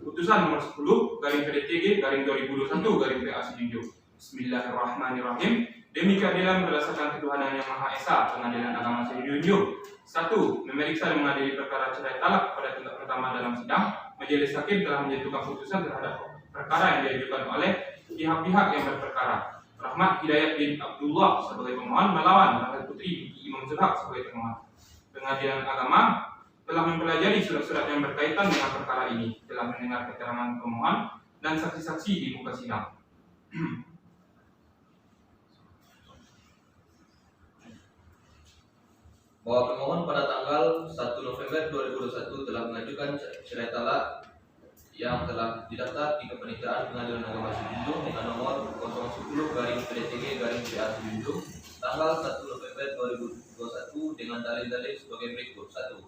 Putusan nomor 10 garing PDTG garing 2021 garing PA Sijunjung. Bismillahirrahmanirrahim. Demi keadilan berdasarkan ketuhanan yang Maha Esa, Pengadilan Agama Sijunjung 1. Memeriksa dan mengadili perkara cerai talak pada tingkat pertama dalam sidang. Majelis hakim telah menjatuhkan putusan terhadap perkara yang diajukan oleh pihak-pihak yang berperkara. Rahmat Hidayat bin Abdullah sebagai pemohon melawan Rahel Putri binti Imam Zulhaq sebagai termohon. Pengadilan Agama telah mempelajari surat-surat yang berkaitan dengan perkara ini, telah mendengar keterangan pemohon dan saksi-saksi di muka sidang. Bahwa pemohon pada tanggal 1 November 2021 telah mengajukan cerai talak yang telah didaftar di Kepanitraan Pengadilan Agama Sijunjung dengan nomor 010-PDTG-PA Sijunjung tanggal 1 November 2021 dengan dalil-dalil sebagai berikut. 1.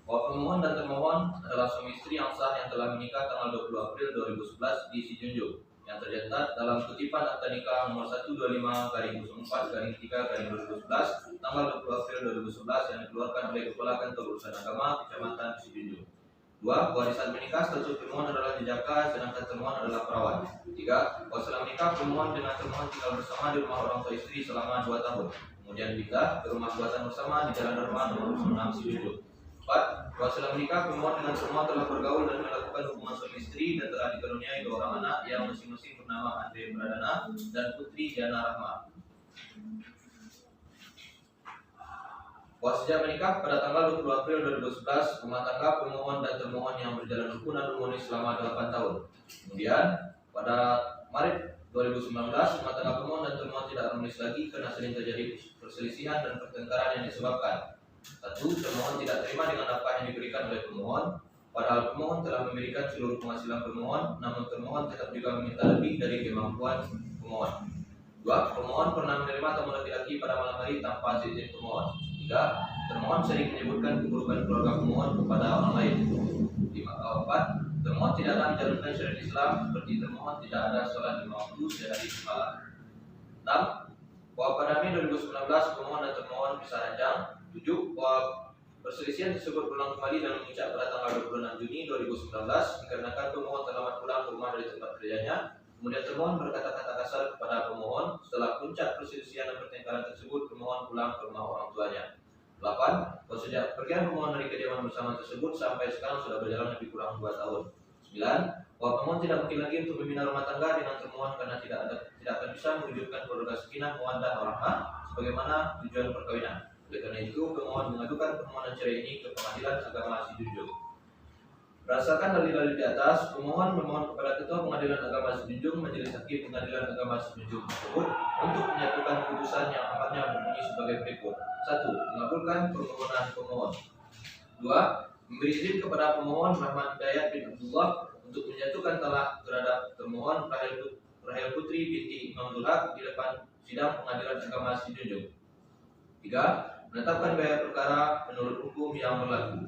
Bahwa pemohon dan termohon adalah suami istri yang sah yang telah menikah tanggal 20 April 2011 di Sijunjung yang tercatat dalam kutipan akta nikah nomor 125/04/3/2011 tanggal 20 April 2011 yang dikeluarkan oleh Kepala Kantor Urusan Agama Kecamatan Sijunjung. 2. Bahwa di saat menikah status pemohon adalah jejaka sedangkan termohon adalah perawan. 3. Bahwa setelah menikah pemohon dengan termohon tinggal bersama di rumah orang tua istri selama 2 tahun. Kemudian pindah ke rumah buatan bersama di Jalan Dharma nomor 6 Sijunjung. 4. Bahwa setelah menikah pemohon dengan termohon telah bergaul dan melakukan hubungan suami istri dan telah dikaruniai 2 orang anak yang masing-masing bernama Andre Pradana dan Putri Diana Rahma. Bahwa sejak menikah pada tanggal 20 April 2011, rumah tangga pemohon dan termohon yang berjalan rukun dan harmonis selama 8 tahun. Kemudian, pada Maret 2019, rumah tangga pemohon dan termohon tidak harmonis lagi karena sering terjadi perselisihan dan pertengkaran yang disebabkan 1. Termohon tidak terima dengan nafkah yang diberikan oleh pemohon, padahal pemohon telah memberikan seluruh penghasilan pemohon, namun termohon tetap juga meminta lebih dari kemampuan pemohon. 2. Pemohon pernah menerima tamu laki-laki pada malam hari tanpa izin pemohon. 3. Termohon sering menyebutkan keburukan keluarga pemohon kepada orang lain. 4. Termohon tidak ada menjalankan syariat Islam seperti termohon tidak ada sholat 5 waktu sehari semalam. 6. Bahwa pada Mei 2019 pemohon dan termohon bisa ranjang. 7. Bahwa perselisihan tersebut berulang kembali dan memuncak pada tanggal 26 Juni 2019 dikarenakan pemohon terlambat pulang ke rumah dari tempat kerjanya. Kemudian termohon berkata-kata kasar kepada pemohon. Setelah puncak perselisihan dan pertengkaran tersebut, pemohon pulang ke rumah orang tuanya. 8. Bahwa sejak pergian pemohon dari kediaman bersama tersebut sampai sekarang sudah berjalan lebih kurang 2 tahun. 9. Bahwa pemohon tidak mungkin lagi untuk membina rumah tangga dengan termohon karena tidak akan bisa mewujudkan keluarga sakinah, mawaddah warahmah sebagaimana tujuan perkawinan. Oleh karena itu, pemohon mengajukan permohonan cerai ini ke Pengadilan Agama Sijunjung. Berdasarkan dalil-dalil di atas, pemohon memohon kepada Ketua Pengadilan Agama Sijunjung, Majelis Hakim Pengadilan Agama Sijunjung tersebut untuk menyatukan putusan yang amatnya berbunyi sebagai berikut. 1. Mengabulkan permohonan pemohon. 2. Memberi izin kepada pemohon Rahmat Hidayat bin Abdullah untuk menyatukan talak terhadap termohon Rahel Putri binti Imam Zulhaq di depan sidang Pengadilan Agama Sijunjung. 3. Menetapkan biaya perkara menurut hukum yang berlaku.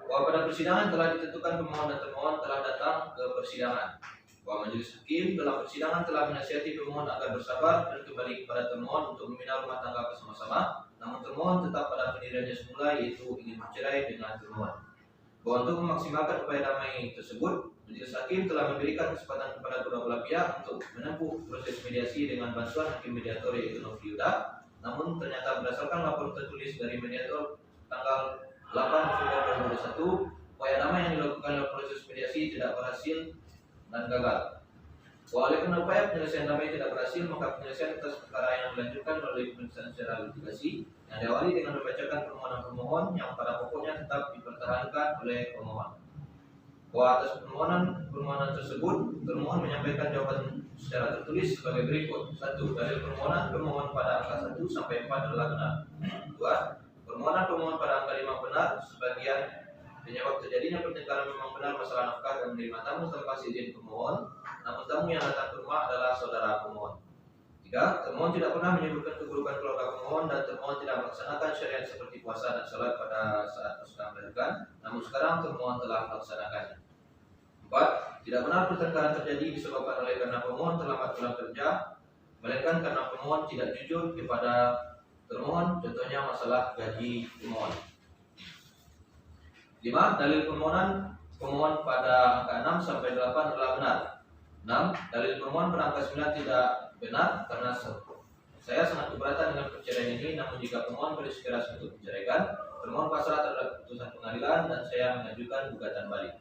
Bahwa pada persidangan telah ditentukan pemohon dan termohon telah datang ke persidangan. Bahwa majelis hakim dalam persidangan telah menasihati pemohon agar bersabar dan kembali kepada termohon untuk membina rumah tangga bersama-sama, namun termohon tetap pada pendiriannya semula yaitu ingin bercerai dengan termohon. Bahwa untuk memaksimalkan upaya damai tersebut, majelis hakim telah memberikan kesempatan kepada kedua belah pihak untuk menempuh proses mediasi dengan bantuan hakim mediator yaitu Nofriuda. Namun ternyata berdasarkan laporan tertulis dari mediator tanggal 8 November 2021, upaya damai yang dilakukan dalam proses mediasi tidak berhasil dan gagal. Oleh karena upaya penyelesaian damai tidak berhasil, maka penyelesaian atas perkara yang dilanjutkan melalui pemeriksaan secara litigasi yang diawali dengan membacakan permohonan pemohon yang pada pokoknya tetap dipertahankan oleh pemohon. Bahwa atas permohonan tersebut, termohon menyampaikan jawaban secara tertulis sebagai berikut. 1. Dalil permohonan pemohon pada angka 1 sampai 4 adalah benar. 2. Permohonan pemohon pada angka 5 benar, sebagian penyebab terjadinya pertengkaran memang benar masalah nafkah dan menerima tamu tanpa izin pemohon, namun tamu yang datang ke rumah adalah saudara pemohon. 3. Termohon tidak pernah menyebutkan keburukan keluarga pemohon dan termohon tidak melaksanakan syariat seperti puasa dan salat pada saat sedang melahirkan, namun sekarang termohon telah melaksanakannya. 4. Tidak benar pertengkaran terjadi disebabkan oleh karena pemohon terlambat pulang kerja, melainkan karena pemohon tidak jujur kepada termohon, contohnya masalah gaji pemohon. 5. Dalil permohonan pemohon pada angka 6 sampai 8 adalah benar. 6. Dalil permohon pada angka 9 tidak benar karena saya sangat keberatan dengan perceraian ini, namun jika pemohon bersikeras untuk menceraikan, termohon pasrah terhadap keputusan pengadilan dan saya mengajukan gugatan balik.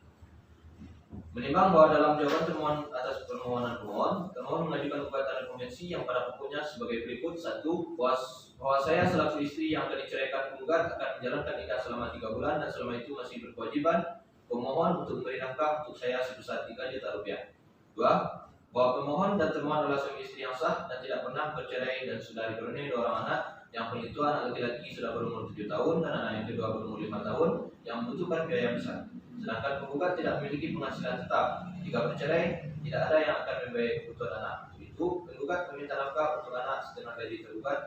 Menimbang bahwa dalam jawaban termohon atas permohonan pemohon, termohon mengajukan gugatan rekomendasi yang pada pokoknya sebagai berikut. 1. Bahwa saya selaku istri yang akan diceraikan penggugat akan menjalankan nikah selama 3 bulan dan selama itu masih berkewajiban pemohon untuk memberi nafkah untuk saya sebesar 3 juta rupiah. 2. Bahwa pemohon dan termohon adalah suami istri yang sah dan tidak pernah bercerai dan sudah dikaruniai 2 orang anak. Yang paling tua anak laki-laki sudah berumur 7 tahun dan anak yang kedua berumur 5 tahun yang membutuhkan biaya besar. Sedangkan penggugat tidak memiliki penghasilan tetap. Jika bercerai, tidak ada yang akan membiayai kebutuhan anak. Untuk itu, penggugat meminta nafkah untuk anak setengah gaji tergugat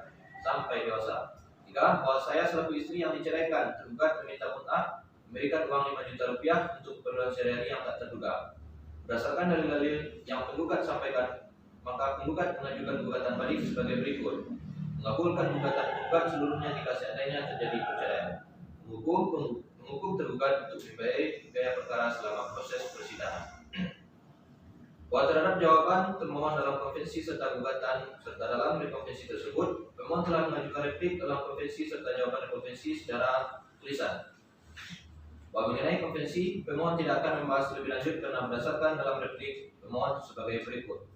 sampai dewasa. 3. Bahwa saya selaku istri yang diceraikan, tergugat meminta mut'ah memberikan uang 5 juta rupiah untuk keperluan sehari-hari yang tak terduga. Berdasarkan dalil-dalil yang penggugat sampaikan, maka penggugat mengajukan gugatan balik sebagai berikut. Mengabulkan gugatan penggugat seluruhnya jika seandainya terjadi perceraian. Menghukum tergugat untuk membiayai biaya perkara selama proses persidangan. Bahwa terhadap jawaban termohon dalam konvensi serta gugatan serta dalam rekonvensi tersebut, pemohon telah mengajukan replik dalam konvensi serta jawaban rekonvensi secara tulisan. Bahwa mengenai konvensi, pemohon tidak akan membahas lebih lanjut karena berdasarkan dalam replik pemohon sebagai berikut.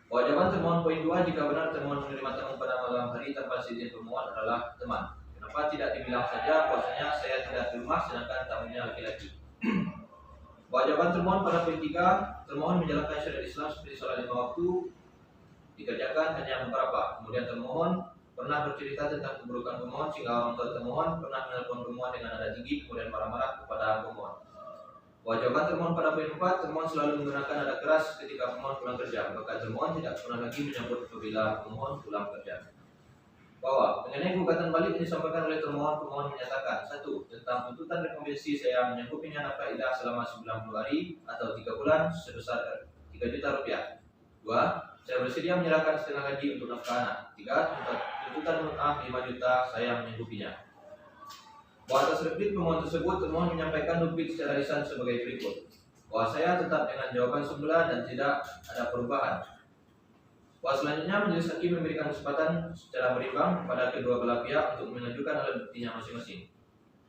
Bahwa jawaban termohon poin 2, jika benar termohon menerima tamu pada malam hari tanpa izin pemohon adalah teman. Kenapa tidak dibilang saja bahwasanya saya tidak di rumah sedangkan tamunya laki-laki? Bahwa jawaban termohon pada poin 3, termohon menjalankan syariat Islam seperti sholat 5 waktu dikerjakan hanya beberapa. Kemudian termohon pernah bercerita tentang keburukan pemohon sehingga orang tua termohon pernah menelpon pemohon dengan nada tinggi kemudian marah-marah kepada pemohon. Bahwa jawaban termohon pada poin 4, termohon selalu menggunakan nada keras ketika pemohon pulang kerja. Bahkan termohon tidak pernah lagi menyambut apabila pemohon pulang kerja. Bahwa mengenai gugatan balik yang disampaikan oleh termohon, pemohon menyatakan 1. Tentang tuntutan rekomendasi saya menyanggupinya nafkah idah selama 90 hari atau 3 bulan sebesar 3 juta rupiah. 2. Saya bersedia menyerahkan setengah gaji untuk nafkah anak. 3. Tuntutan mut'ah 5 juta saya menyanggupinya. Bahwa atas replik pemohon tersebut, termohon menyampaikan duplik secara lisan sebagai berikut. Bahwa saya tetap dengan jawaban semula dan tidak ada perubahan. Bahwa selanjutnya majelis hakim memberikan kesempatan secara berimbang kepada kedua belah pihak untuk mengajukan alat buktinya masing-masing.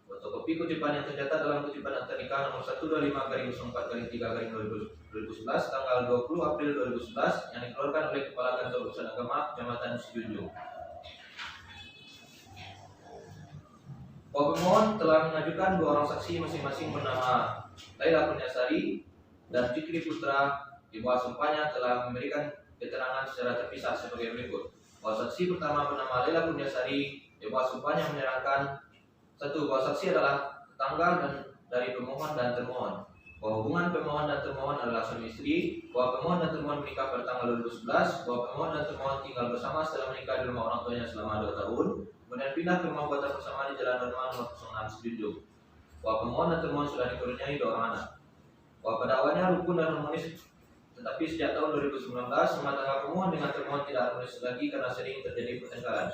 Fotokopi kutipan yang tercatat dalam kutipan akta nikah nomor 125/04/3/2011 tanggal 20 April 2011 yang dikeluarkan oleh Kepala Kantor Urusan Agama Kecamatan Sijunjung. Bahwa pemohon telah mengajukan 2 orang saksi masing-masing bernama Laila Kurniasari dan Fikri Putra. Di bawah sumpahnya telah memberikan keterangan secara terpisah sebagai berikut. Bahwa saksi pertama bernama Laila Kurniasari di bawah sumpahnya menyerahkan 1. Bahwa saksi adalah tetangga dan dari pemohon dan termohon. Bahwa hubungan pemohon dan termohon adalah suami istri. Bahwa pemohon dan termohon menikah pada tanggal 2011. Bahwa pemohon dan termohon tinggal bersama setelah menikah di rumah orang tuanya selama 2 tahun. Kemudian pindah ke rumah buatan bersama di Jalan Normal nomor 06 Sijunjung. Bahwa pemohon dan termohon sudah dikaruniai 2 orang anak. Bahwa pada awalnya rukun dan harmonis, tetapi sejak tahun 2019 rumah tangga pemohon dengan termohon tidak harmonis lagi karena sering terjadi pertengkaran.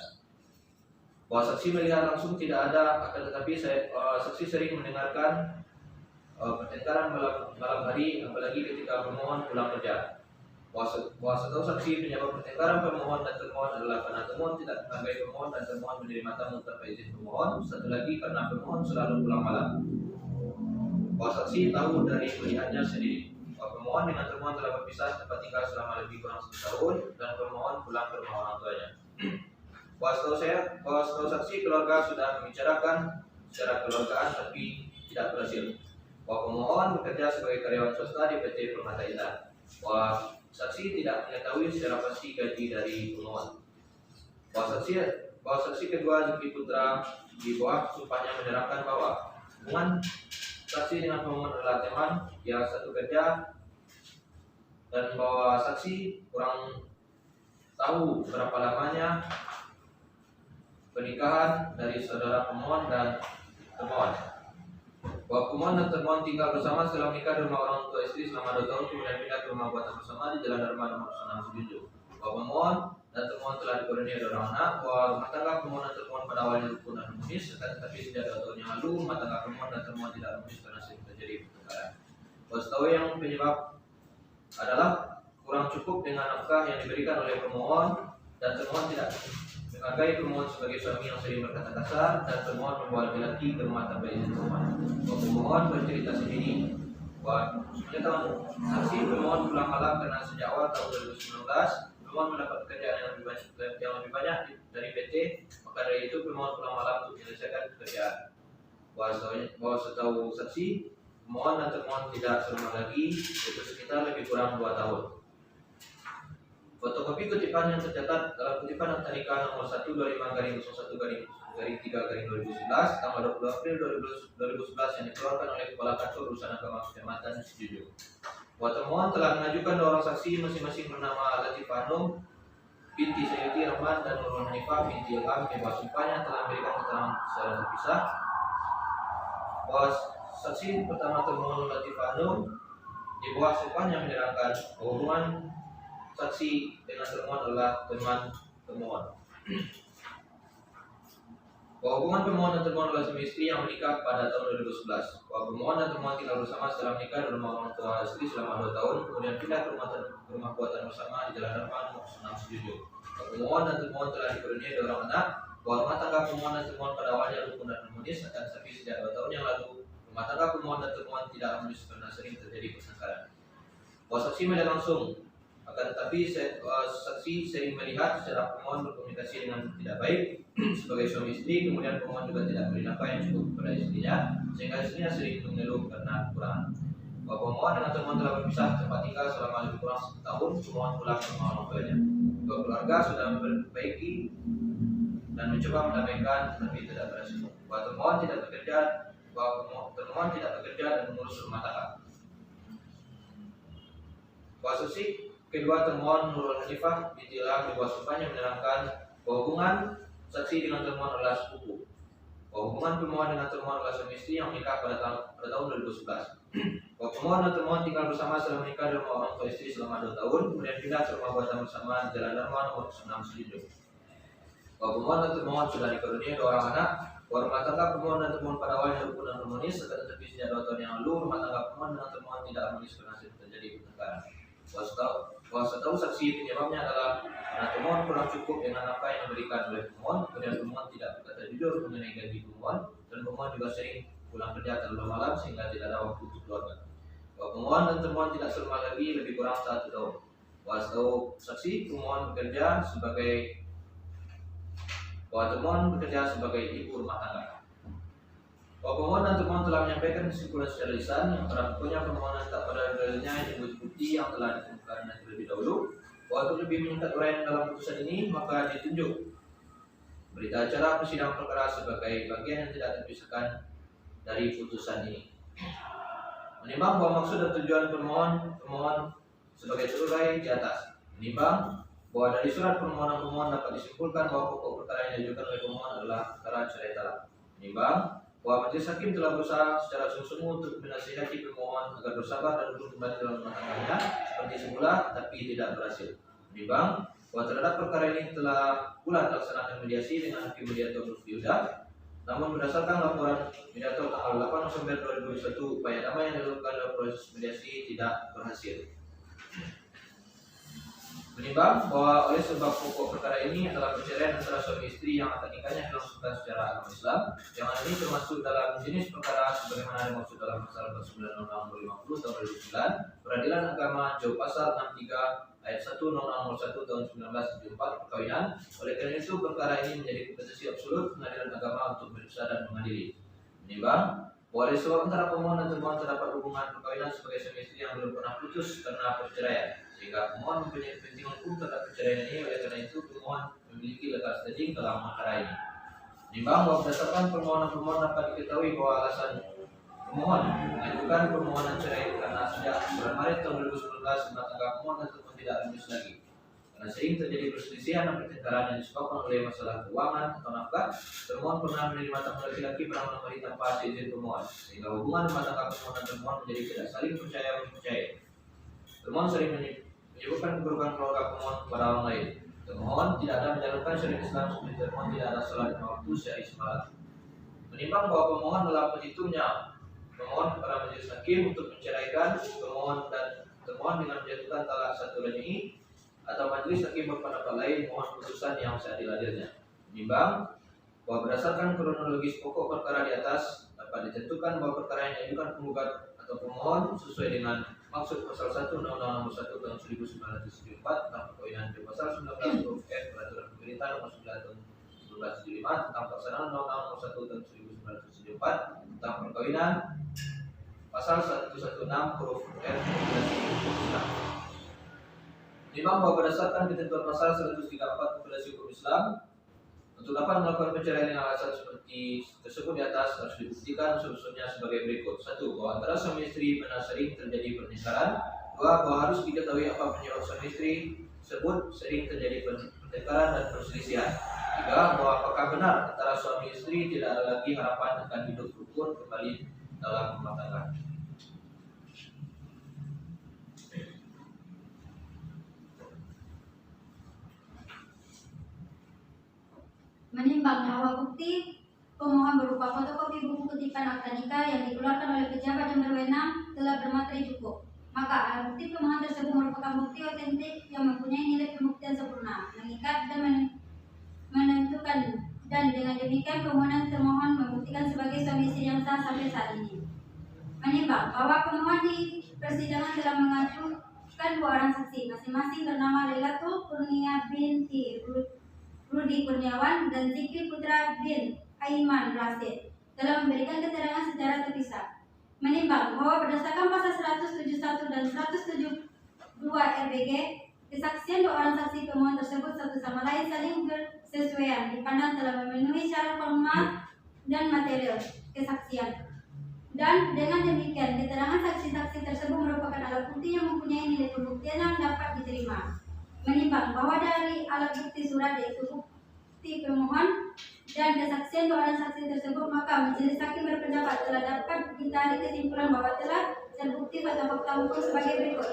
Bahwa saksi melihat langsung tidak ada, akan tetapi saksi sering mendengarkan pertengkaran malam hari, apalagi ketika pemohon pulang kerja. Bahwa setahu saksi penyebab pertengkaran pemohon dan termohon adalah karena termohon tidak menghargai pemohon dan termohon menerima tamu tanpa izin pemohon. Satu lagi karena pemohon selalu pulang malam. Bahwa saksi tahu dari melihatnya sendiri bahwa pemohon dengan termohon telah berpisah tempat tinggal selama lebih kurang 1 tahun dan pemohon pulang ke rumah orang tuanya. Bahwa setahu saksi keluarga sudah membicarakan secara keluargaan tapi tidak berhasil. Bahwa pemohon bekerja sebagai karyawan swasta di PT Permata Indah. Bahwa saksi tidak mengetahui secara pasti gaji dari pemohon. Bahwa saksi kedua Zulki Putra di bawah sumpahnya menyerahkan bahwa hubungan saksi dengan pemohon adalah teman yang satu kerja, dan bahwa saksi kurang tahu berapa lamanya pernikahan dari saudara pemohon dan termohon. Bahwa pemohon dan termohon tinggal bersama setelah menikah di rumah orang tua istri selama 2 tahun kemudian pindah ke rumah buatan bersama di Jalan Dharma nomor 6 Sijunjung. Bahwa pemohon dan termohon telah dikaruniai 2 orang anak. Bahwa rumah tangga pemohon dan termohon pada awalnya rukun dan harmonis, tetapi sejak 2 tahun yang lalu rumah tangga pemohon dan termohon tidak harmonis karena sering terjadi pertengkaran. Bahwa setahu yang penyebab adalah kurang cukup dengan nafkah yang diberikan oleh pemohon dan termohon tidak menghargai pemohon sebagai suami yang sering berkata kasar dan termohon membawa laki-laki ke rumah tanpa izin pemohon. Bahwa pemohon bercerita sendiri Pernyataan saksi pemohon pulang malam karena sejak awal tahun 2019 pemohon mendapat pekerjaan yang lebih banyak dari PT, maka dari itu pemohon pulang malam untuk menyelesaikan pekerjaan. Bahwa setahu saksi, pemohon dan termohon tidak serumah lagi, yaitu sekitar lebih kurang 2 tahun. Fotokopi kutipan yang tercatat dalam kutipan akta nikah nomor 1/01/3/2011 tanggal 20 April 2011 yang dikeluarkan oleh Kepala Kantor Urusan Agama Kecamatan Sidoarjo. Bahwa termohon telah mengajukan 2 orang saksi masing-masing bernama Latifah Hanum binti Sayyidi Rahman dan Nurul Hanifah binti Ilham yang bahwa sumpahnya telah memberikan keterangan secara terpisah. Bahwa saksi pertama termohon Latifah Hanum di bawah sumpahnya menerangkan bahwa hubungan saksi dengan termohon adalah teman termohon. Bahwa hubungan pemohon dan termohon adalah suami istri yang menikah pada tahun 2011. Bahwa pemohon dan termohon tinggal bersama setelah menikah di rumah orang tua istri selama 2 tahun, kemudian pindah ke rumah buatan bersama di Jalan Darman, nomor 6 Sidoarjo. Bahwa pemohon dan termohon telah dikaruniai 2 orang anak. Bahwa rumah tangga pemohon dan termohon pada awalnya rukun dan harmonis, akan tetapi sejak 2 tahun yang lalu rumah tangga pemohon dan termohon tidak harmonis karena sering terjadi pertengkaran. Bahwa saksi melihat langsung, akan tetapi saksi sering melihat secara pemohon berkomunikasi dengan tidak baik sebagai suami istri, kemudian pemohon juga tidak beri nafkah yang cukup kepada istrinya, sehingga istrinya sering mengeluh karena kekurangan. Bahwa pemohon dengan termohon telah berpisah tempat tinggal selama lebih kurang 1 tahun, pemohon pulang ke rumah orang tuanya. Bahwa keluarga sudah memperbaiki dan mencoba mendamaikan, tetapi tidak berhasil. Bahwa termohon tidak bekerja, dan mengurus rumah tangga. Bahwa saksi kedua termohon Nurul Hanifah binti Ilham di bawah sumpahnya menerangkan bahwa hubungan saksi dengan termohon adalah sepupu. Bahwa hubungan pemohon dengan termohon adalah suami istri yang menikah pada tahun 2011. Bahwa pemohon dan termohon tinggal bersama setelah menikah di rumah orang tua istri selama 2 tahun, kemudian pindah ke rumah buatan bersama di Jalan Darman, nomor 6 Sidoarjo. Bahwa pemohon dan termohon sudah dikaruniai 2 orang anak. Bahwa rumah tangga pemohon dan termohon pada awalnya rukun dan harmonis, tetapi sejak 2 tahun yang lalu rumah tangga pemohon dengan termohon tidak harmonis karena sering terjadi pertengkaran. Bahwa setahu saksi penyebabnya adalah karena pemohon kurang cukup dengan nafkah yang diberikan oleh pemohon, kemudian pemohon tidak berkata jujur mengenai gaji pemohon, dan pemohon juga sering pulang kerja terlalu malam sehingga tidak ada waktu untuk keluarga. Bahwa pemohon dan termohon tidak serumah lagi lebih kurang 1 tahun. Bahwa setahu saksi termohon bekerja sebagai ibu rumah tangga. Bahwa pemohon dan termohon telah menyampaikan kesimpulan secara lisan yang pada pokoknya permohonan tak pada dalilnya yang bukti yang telah ditemukan terlebih dahulu. Bahwa untuk lebih meningkat uraian dalam putusan ini, maka ditunjuk berita acara persidangan perkara sebagai bagian yang tidak terpisahkan dari putusan ini. Menimbang bahwa maksud dan tujuan pemohon sebagai terurai di atas. Menimbang bahwa dari surat permohonan pemohon dapat disimpulkan bahwa pokok perkara yang diajukan oleh pemohon adalah perkara cerai talak. Menimbang bahwa majelis hakim telah berusaha secara sungguh-sungguh untuk menasihati pemohon agar bersabar dan untuk kembali dalam rumah tangganya seperti semula, tapi tidak berhasil. Menimbang bahwa terhadap perkara ini telah pula dilaksanakan mediasi dengan hakim mediator Lutfi Huda, namun berdasarkan laporan mediator tanggal 8 November 2021, upaya damai yang dilakukan dalam proses mediasi tidak berhasil. Menimbang bahwa oleh sebab pokok perkara ini adalah perceraian antara suami istri yang akad nikahnya dilangsungkan secara agama Islam, yang ini termasuk dalam jenis perkara sebagaimana dimaksud dalam pasal 49 Undang-Undang 50 tahun 2009, Peradilan Agama Jauh Pasal 63 ayat 1 Undang-Undang nomor 1 tahun 1974 perkawinan. Oleh karena itu perkara ini menjadi kompetensi absolut Pengadilan Agama untuk memeriksa dan mengadili. Menimbang bahwa oleh sebab antara pemohon dan termohon terdapat hubungan perkawinan sebagai suami istri yang belum pernah putus karena perceraian, sehingga pemohon mempunyai kepentingan hukum terhadap perceraian ini. Oleh karena itu pemohon memiliki legal standing dalam perkara ini. Menimbang bahwa berdasarkan permohonan pemohon dapat diketahui bahwa alasan pemohon mengajukan permohonan cerai karena sejak bulan Maret tahun 2019 rumah tangga pemohon dan termohon tidak harmonis lagi. Karena sering terjadi perselisihan dan pertengkaran yang disebabkan oleh masalah keuangan atau nafkah, termohon pernah menerima tamu laki-laki bernama Mari tanpa izin pemohon, sehingga hubungan rumah tangga pemohon dan termohon menjadi tidak saling percaya. Termohon sering menyebabkan keburukan keluarga pemohon kepada orang lain. Termohon tidak ada menjalankan syariat Islam seperti termohon tidak ada salat lima waktu sehari semalam. Menimbang bahwa pemohon dalam petitumnya memohon kepada majelis hakim untuk menceraikan pemohon dan termohon dengan menjatuhkan talak satu raj'i, atau majelis hakim berpendapat lain mohon putusan yang seadil-adilnya. Menimbang bahwa berdasarkan kronologis pokok perkara di atas dapat ditentukan bahwa perkara yang diajukan penggugat atau pemohon sesuai dengan maksud pasal 1 Undang-Undang Nomor 1 Tahun 1974 tentang perkawinan dan pasal 19 huruf F Peraturan Pemerintah Nomor 9 Tahun 1975 tentang pelaksanaan Undang-Undang Nomor 1 Tahun 1974 tentang perkawinan, pasal 116 huruf F Regulasi Hukum Islam. Menimbang bahwa berdasarkan ketentuan pasal 134 Regulasi Hukum Islam, untuk dapat melakukan perceraian dengan alasan seperti tersebut di atas harus dibuktikan unsur-unsurnya sebagai berikut. 1. Bahwa antara suami istri benar sering terjadi pertengkaran. 2. Bahwa harus diketahui apa penyebab suami istri tersebut sering terjadi pertengkaran dan perselisihan. 3. Bahwa apakah benar antara suami istri tidak ada lagi harapan akan hidup rukun kembali dalam rumah tangga. Menimbang bahwa bukti pemohon berupa fotokopi buku kutipan akta nikah yang dikeluarkan oleh pejabat yang berwenang telah bermaterai cukup, maka alat bukti pemohon tersebut merupakan bukti otentik yang mempunyai nilai pembuktian sempurna, mengikat dan menentukan, dan dengan demikian permohonan termohon membuktikan sebagai suami istri yang sah sampai saat ini. Menimbang bahwa pemohon di persidangan telah mengajukan dua orang saksi, masing-masing bernama Lailatul Kurnia binti Rudi Kurniawan dan Zikri Putra bin Aiman Rasid dalam memberikan keterangan secara terpisah. Menimbang bahwa berdasarkan pasal 171 dan 172 RBG, kesaksian dua orang saksi pemohon tersebut satu sama lain saling bersesuaian dipandang telah memenuhi syarat formal dan material kesaksian. Dan dengan demikian, keterangan saksi-saksi tersebut merupakan alat bukti yang mempunyai nilai pembuktian yang dapat diterima. Menimbang bahwa dari alat bukti surat yaitu bukti pemohon dan kesaksian dua orang saksi tersebut, maka majelis hakim berpendapat telah dapat ditarik kesimpulan bahwa telah terbukti fakta-fakta hukum sebagai berikut.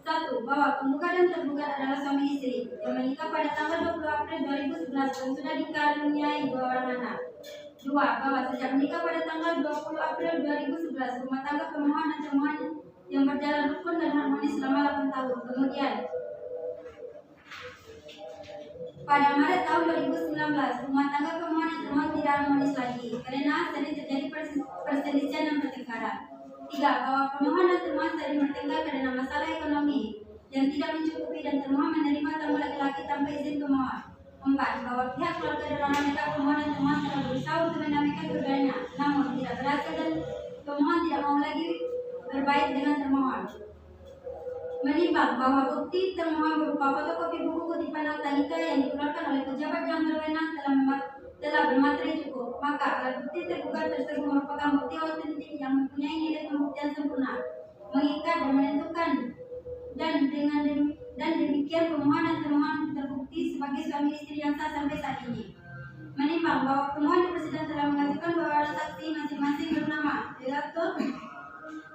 1. Bahwa penggugat dan tergugat adalah suami istri yang menikah pada tanggal 20 April 2011 dan sudah dikaruniai dua orang anak. 2. Bahwa sejak menikah pada tanggal 20 April 2011, rumah tangga pemohon dan termohon yang berjalan rukun dan harmonis selama 8 tahun. Kemudian, pada Maret tahun 2019, rumah tangga pemohon dan termohon tidak harmonis lagi karena sering terjadi perselisihan dan pertengkaran. 3. Bahwa pemohon dan termohon sering bertengkar karena masalah ekonomi yang tidak mencukupi dan termohon menerima tamu laki-laki tanpa izin pemohon. 4. Bahwa pihak keluarga dan orang dekat pemohon dan termohon telah berusaha untuk mendamaikan keduanya, namun tidak berhasil dan pemohon tidak mau lagi berbaik dengan termohon. Menimbang bahwa bukti termohon berupa fotokopi buku kutipan akta nikah yang dikeluarkan oleh pejabat yang berwenang telah bermaterai cukup, maka alat bukti tergugat tersebut merupakan bukti otentik yang mempunyai nilai pembuktian sempurna, mengikat dan menentukan, dan demikian pemohon dan termohon terbukti sebagai suami istri yang sah sampai saat ini. Menimbang bahwa pemohon di persidangan telah mengajukan dua orang saksi masing-masing bernama Lailatul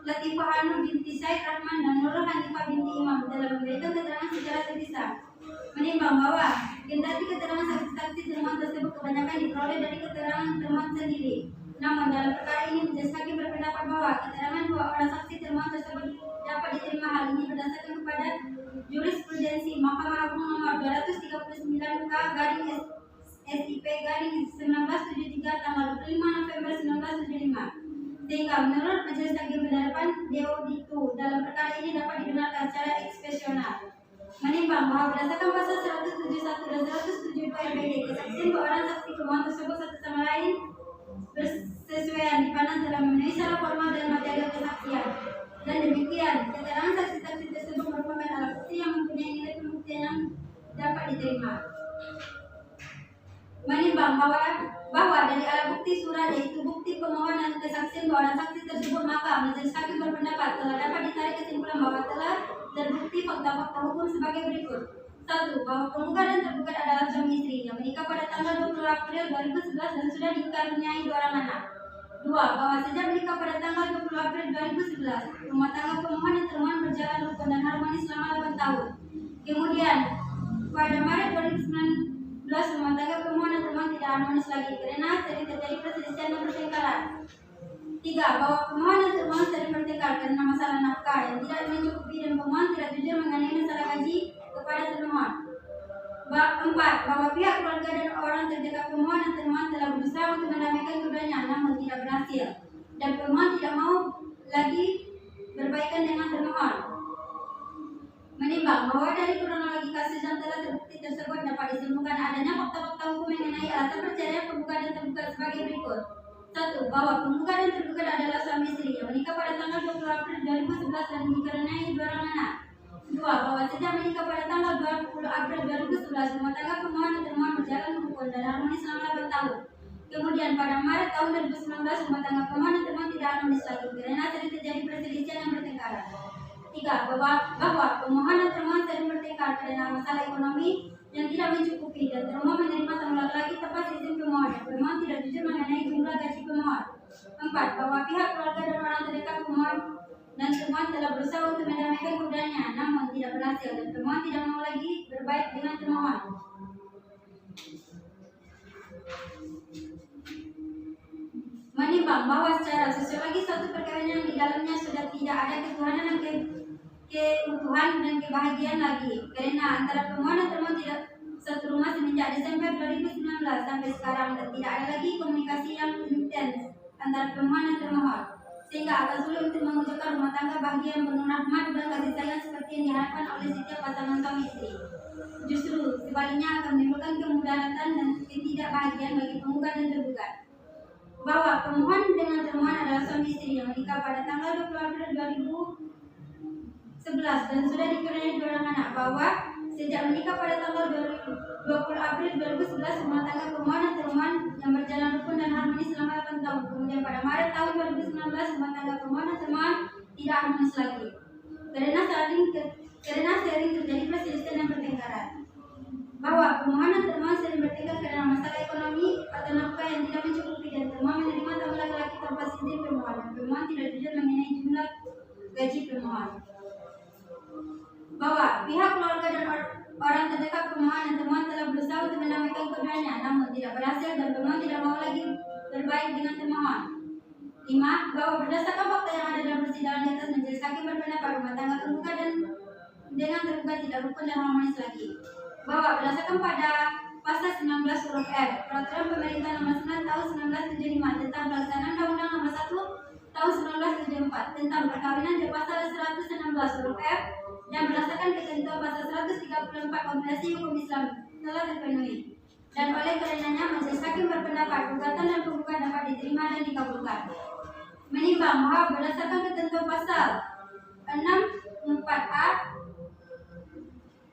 Latifah Hanu binti Said Rahman dan Nurul Hanifah binti Imam dalam memberikan keterangan secara terpisah. Menimbang bahwa kendati keterangan saksi-saksi termohon tersebut kebanyakan diperoleh dari keterangan termohon sendiri, namun dalam perkara ini majelis hakim berpendapat bahwa keterangan dua orang saksi termohon tersebut dapat diterima. Hal ini berdasarkan kepada jurisprudensi Mahkamah Agung nomor 239K/SIP/1973 tanggal 25 November 1975. Sehingga menurut majelis hakim penerapan deoditu dalam perkara ini dapat dibenarkan secara eksepsional. Menimbang bahwa berdasarkan pasal 171 dan 172 RBG, kesaksian dua orang saksi pemohon tersebut satu sama lain bersesuaian dipandang telah memenuhi syarat formal dan material kesaksian. Dan demikian, keterangan saksi-saksi tersebut merupakan alat bukti yang mempunyai nilai pembuktian yang dapat diterima. Menimbang bahwa dari alat bukti surat yaitu bukti pemohon dan kesaksian dua orang saksi tersebut, maka majelis hakim berpendapat telah dapat ditarik kesimpulan bahwa telah terbukti fakta-fakta hukum sebagai berikut. 1. Bahwa penggugat dan tergugat adalah suami istri yang menikah pada tanggal 20 April 2011 dan sudah dikaruniai dua orang anak. 2. Bahwa sejak menikah pada tanggal 20 April 2011, rumah tangga pemohon dan termohon berjalan rukun dan harmonis selama 8 tahun. Kemudian, pada Maret 2019, rumah tangga pemohon dan termohon tidak harmonis lagi karena sering terjadi perselisihan dan pertengkaran. 3. Bahwa pemohon dan termohon sering bertengkar karena masalah nafkah yang tidak mencukupi dan pemohon tidak jujur mengenai masalah gaji kepada termohon. 4. Bahwa pihak keluarga dan orang terdekat pemohon dan termohon telah berusaha berusaha untuk mendamaikan keduanya namun tidak berhasil, dan pemohon tidak mau lagi berbaikan dengan termohon. Menimbang bahwa dari kronologi kasus yang telah terbukti tersebut dapat ditemukan adanya fakta-fakta hukum mengenai alasan perceraian penggugat dan tergugat sebagai berikut. 1. Bahwa penggugat dan tergugat adalah suami istri yang menikah pada tanggal 20 April 2011 dan dikaruniai 2 orang anak. 2. Bahwa sejak menikah pada tanggal 20 April 2011, rumah tangga pemohon dan termohon berjalan rukun dan harmonis selama 8 tahun. Kemudian pada Maret tahun 2019, rumah tangga pemohon dan termohon tidak harmonis lagi karena sering terjadi perselisihan dan pertengkaran. 3. Bahwa pemohon dan termohon sering bertengkar karena masalah ekonomi yang tidak mencukupi dan termohon menerima tamu laki-laki tanpa izin pemohon dan pemohon tidak jujur mengenai jumlah gaji pemohon. 4. Bahwa pihak keluarga dan orang terdekat pemohon dan termohon telah berusaha untuk mendamaikan keduanya namun tidak berhasil dan termohon tidak mau lagi berbaik dengan termohon. Menimbang bahwa secara sosiologis suatu perkawinan di dalamnya sudah tidak ada ketuhanan dan keutuhan dan kebahagiaan lagi karena antara pemohon dan termohon tidak satu rumah semenjak Desember 2019 sampai sekarang dan tidak ada lagi komunikasi yang intens antara pemohon dan termohon sehingga akan sulit untuk mewujudkan rumah tangga bahagia yang penuh rahmat dan kasih sayang seperti yang diharapkan oleh setiap pasangan suami istri. Justru sebaliknya akan menimbulkan kemudaratan dan ketidakbahagiaan bagi penggugat dan tergugat. Bahwa pemohon dengan termohon adalah suami istri yang menikah pada tanggal 20 April 2011 dan sudah dikaruniai 2 orang anak. Bahwa sejak menikah pada tanggal 20 April 2011, rumah tangga pemohon dan termohon yang berjalan rukun dan harmonis selama 8 tahun. Kemudian pada Maret tahun 2019, rumah tangga pemohon dan termohon tidak harmonis lagi karena sering terjadi perselisihan dan pertengkaran. Bahwa pemohon dan termohon sering bertengkar karena masalah ekonomi atau nafkah yang tidak mencukupi dan termohon menerima tamu laki-laki tanpa izin pemohon dan pemohon tidak jujur mengenai jumlah gaji pemohon. Bahwa pihak keluarga dan orang terdekat pemohon dan termohon telah berusaha untuk mendamaikan keduanya namun tidak berhasil dan pemohon tidak mau lagi berbaik dengan termohon. 5. Bahwa berdasarkan fakta yang ada dalam persidangan di atas, majelis hakim berpendapat rumah tangga penggugat dan dengan tergugat tidak rukun dan harmonis lagi. Bahwa berdasarkan pada pasal 19 huruf F Peraturan Pemerintah Nomor 9 Tahun 1975 tentang pelaksanaan Undang-Undang Nomor 1 Tahun 1974 tentang perkawinan di pasal 116 huruf F dan berdasarkan ketentuan pasal 134 Konvensi Hukum Islam telah terpenuhi. Dan oleh karenanya majelis hakim berpendapat gugatan dan penggugat dapat diterima dan dikabulkan. Menimbang bahwa berdasarkan ketentuan pasal 64A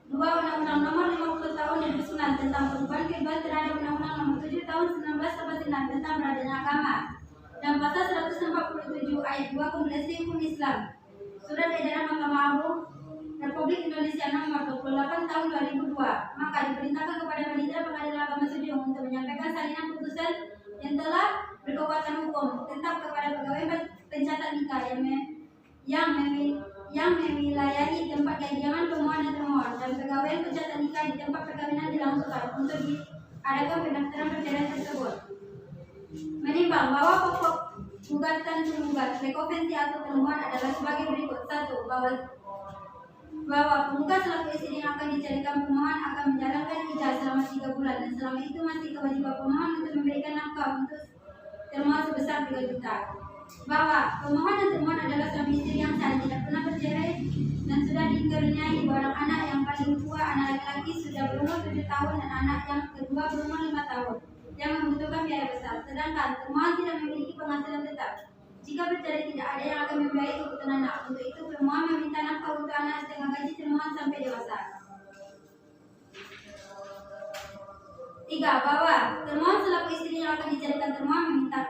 2 Undang-Undang Nomor 50 Tahun 2009 tentang perubahan kedua terhadap Undang-Undang Nomor 7 Tahun 1989 tentang beradanya agama dan pasal 147 ayat 2 Konvensi Hukum Islam, Surat Edaran Mahkamah Agung Republik Indonesia Nomor 28 Tahun 2002, maka diperintahkan kepada Panitia Pengadilan Agama Sujung untuk menyampaikan salinan putusan yang telah berkekuatan hukum tetap kepada pegawai pencatat nikah yang mewilayahi tempat kediaman pemohon dan termohon dan pegawai pencatat nikah di tempat perkawinan dilangsungkan untuk diadakan pendaftaran perceraian tersebut. Menimbang bahwa pokok gugatan penggugat rekonvensi atau termohon adalah sebagai berikut. 1. Bahwa penggugat selaku istri yang akan dicarikan pemohon akan menjalankan iddah selama 3 bulan dan selama itu masih kewajiban pemohon untuk memberikan nafkah untuk termohon sebesar 3 juta. Bahwa pemohon dan termohon adalah suami istri yang sah tidak pernah bercerai dan sudah dikaruniai 2 orang anak, yang paling tua anak laki-laki sudah berumur 7 tahun dan anak yang kedua berumur 5 tahun yang membutuhkan biaya besar. Sedangkan termohon tidak memiliki penghasilan tetap. Jika bercerai tidak ada yang akan membiayai kebutuhan anak. Untuk itu pemohon meminta nafkah untuk anak setengah gaji termohon sampai dewasa. 3. Bahwa termohon selaku istri yang akan dicarikan termohon meminta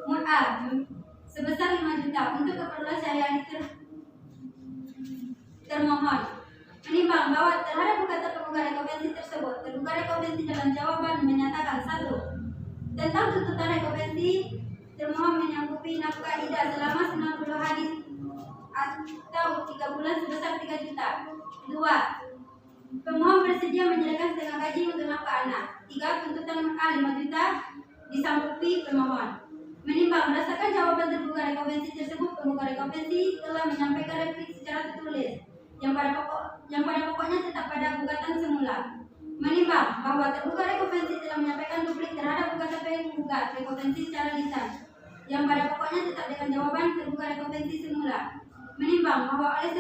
mut'ah sebesar 5 juta untuk keperluan sehari-hari termohon. Menimbang bahwa terhadap gugatan penggugat rekonvensi tersebut, tergugat rekonvensi dalam jawaban menyatakan 1. Tentang tuntutan rekonvensi, termohon menyanggupi nafkah iddah selama 90 hari atau 3 bulan sebesar 3 juta. 2. Pemohon bersedia menyerahkan setengah gaji untuk nafkah anak. 3. Tuntutan nafkah 5 juta disanggupi pemohon. Menimbang berdasarkan jawaban tergugat rekonvensi tersebut, penggugat rekonvensi telah menyampaikan replik secara tertulis yang pada pokoknya tetap pada gugatan semula. Menimbang bahwa tergugat rekonvensi telah menyampaikan duplik terhadap gugatan penggugat penggugat rekonvensi secara lisan yang pada pokoknya tetap dengan jawaban terbuka rekonvensi semula. Menimbang bahwa oleh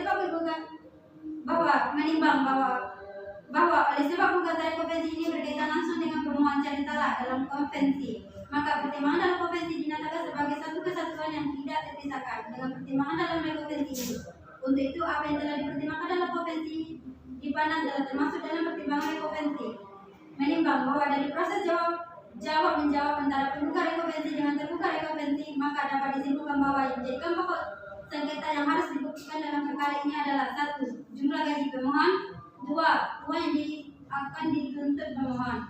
sebab gugatan rekonvensi ini berkaitan langsung dengan permohonan cari talak dalam konvensi, maka pertimbangan dalam konvensi dinyatakan sebagai satu kesatuan yang tidak terpisahkan dengan pertimbangan dalam rekonvensi ini. Untuk itu, apa yang telah dipertimbangkan dalam konvensi dipandang telah termasuk dalam pertimbangan rekonvensi. Menimbang bahwa dari proses jawab menjawab antara pembuka rekonvensi dengan terbuka rekonvensi, maka dapat disimpulkan bahwa yang menjadikan pokok sengketa yang harus dibuktikan dalam perkara ini adalah 1. Jumlah gaji pemohon, 2. Uang yang akan dituntut pemohon.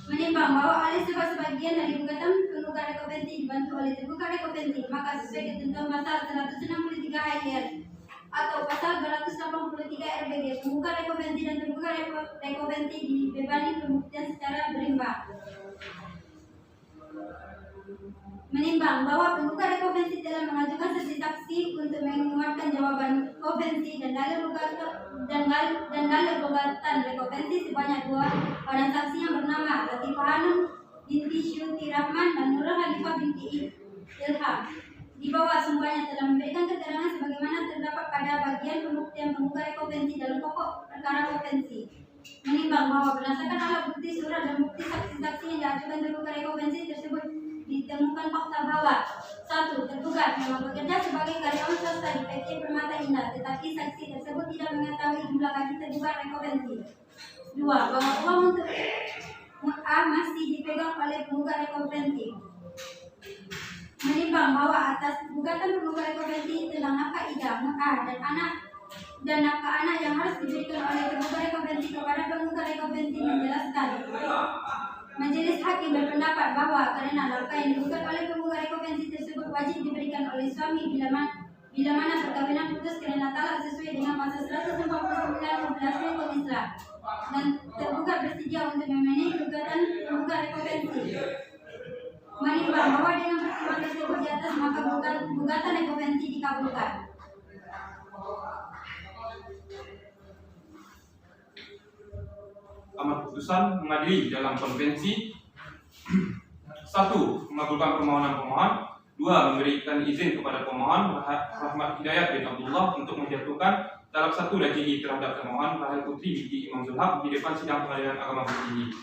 Menimbang bahwa oleh sebab sebagian dari gugatan penggugat rekonvensi dibantu oleh terbuka rekonvensi, maka sesuai ketentuan pasal 163 HIR atau pasal 283 RBG, penggugat rekonvensi dan terbuka rekonvensi dibebani pembuktian secara berimbang. Menimbang bahwa penggugat rekonvensi telah mengajukan saksi untuk menguatkan jawaban konvensi dan dalil gugatan rekonvensi sebanyak 2 orang saksi yang bernama Latifah Hanum binti Syuti Rahman dan Nurul Khalifah binti Ilham. Di bawah semuanya telah memberikan keterangan sebagaimana terdapat pada bagian pembuktian penggugat rekonvensi dalam pokok perkara konvensi. Menimbang bahwa berdasarkan alat bukti, surat dan bukti saksi-saksi yang diajukan tergugat rekonvensi tersebut ditemukan fakta bahwa 1. Tergugat memang bekerja sebagai karyawan swasta di PT Permata Indah, tetapi saksi tersebut tidak mengetahui jumlah gaji tergugat rekonvensi. 2. Bahwa uang untuk A masih dipegang oleh penggugat rekonvensi. Menimbang bahwa atas gugatan penggugat rekonvensi tentang nafkah ida A dan nafkah anak yang harus diberikan oleh penggugat rekonvensi kepada penggugat rekonvensi menjelaskan, Majelis Hakim berpendapat bahwa karena nafkah yang digugat oleh penggugat rekonvensi tersebut wajib diberikan oleh suami bila mana perkawinan putus karena talak sesuai dengan pasal 149 Hukum Islam dan tergugat bersedia untuk memenuhi gugatan penggugat rekonvensi. Menimbang bahwa dengan pertimbangan tersebut di atas, maka gugatan rekonvensi dikabulkan. Amar putusan mengadili dalam konvensi 1. Mengabulkan permohonan pemohon, 2. Memberikan izin kepada pemohon Rahmat Hidayat bin Abdullah untuk menjatuhkan talak 1 raj'i terhadap pemohon Rahel Putri binti Imam Zulhaq di depan sidang pengadilan agama Sejunjung.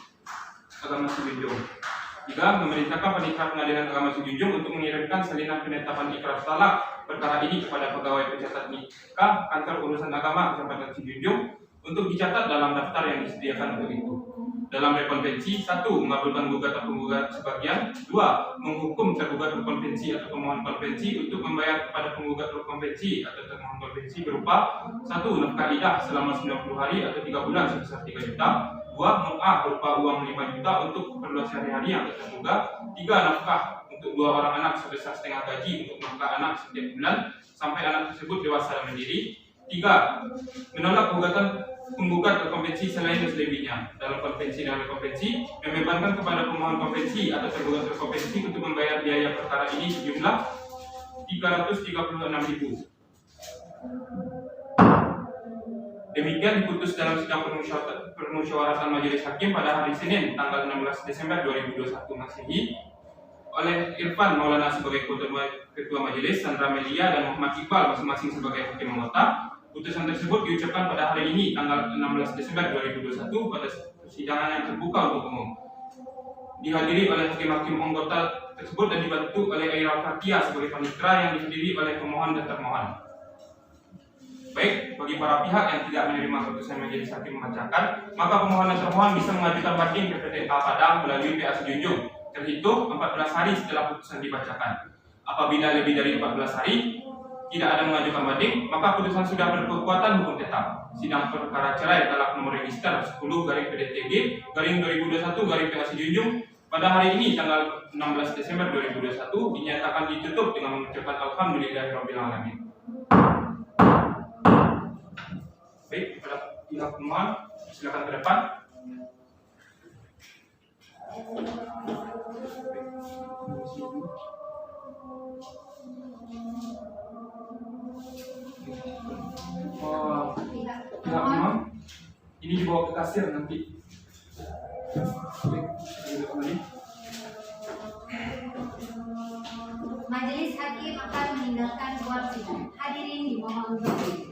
3. Memerintahkan panitia pengadilan agama Sejunjung untuk mengirimkan salinan penetapan ikrar talak perkara ini kepada pegawai pencatat nikah kantor urusan agama Kecamatan Sejunjung untuk dicatat dalam daftar yang disediakan untuk itu. Dalam rekonvensi, 1. Mengabulkan gugatan penggugat sebagian, 2. Menghukum tergugat rekonvensi atau pemohon konvensi untuk membayar kepada penggugat rekonvensi atau termohon konvensi berupa 1. Nafkah idah selama 90 hari atau 3 bulan sebesar 3 juta, 2. Mu'ah berupa uang 5 juta untuk keperluan sehari-hari yang terduga, 3. Nafkah untuk 2 orang anak sebesar setengah gaji untuk nafkah anak setiap bulan sampai anak tersebut dewasa dan mandiri. 3. Menolak gugatan penggugat konvensi selain dan selebihnya. Dalam konvensi dan rekonvensi, membebankan kepada pemohon konvensi atau tergugat rekonvensi untuk membayar biaya perkara ini sejumlah 336.000. Demikian diputus dalam sidang permusyawaratan Majelis Hakim pada hari Senin tanggal 16 Desember 2021 Masehi oleh Irfan Maulana sebagai Ketua Majelis, Sandra Melia dan Muhammad Iqbal masing-masing sebagai Hakim Anggota. Putusan tersebut diucapkan pada hari ini tanggal 16 Desember 2021 pada persidangan yang terbuka untuk umum. Dihadiri oleh hakim-hakim anggota tersebut dan dibantu oleh Aira Fatia sebagai panitera yang dihadiri oleh pemohon dan termohon. Baik, bagi para pihak yang tidak menerima putusan Majelis Hakim membacakan, maka pemohon dan termohon bisa mengajukan banding ke PT Padang melalui PA Sejunjung terhitung 14 hari setelah putusan dibacakan. Apabila lebih dari 14 hari tidak ada mengajukan banding, maka putusan sudah berkekuatan hukum tetap. Sidang perkara cerai talak nomor register 10/PDTG/2021/PA Sejunjung pada hari ini tanggal 16 Desember 2021 dinyatakan ditutup dengan mengucapkan alhamdulillahirabbil alamin. Baik, kepada pihak pemohon silakan ke depan. Pihak pemohon ini dibawa ke kasir nanti. Baik, kita kembali. Majelis hakim akan meninggalkan ruang sidang. Hadirin dimohon berdiri.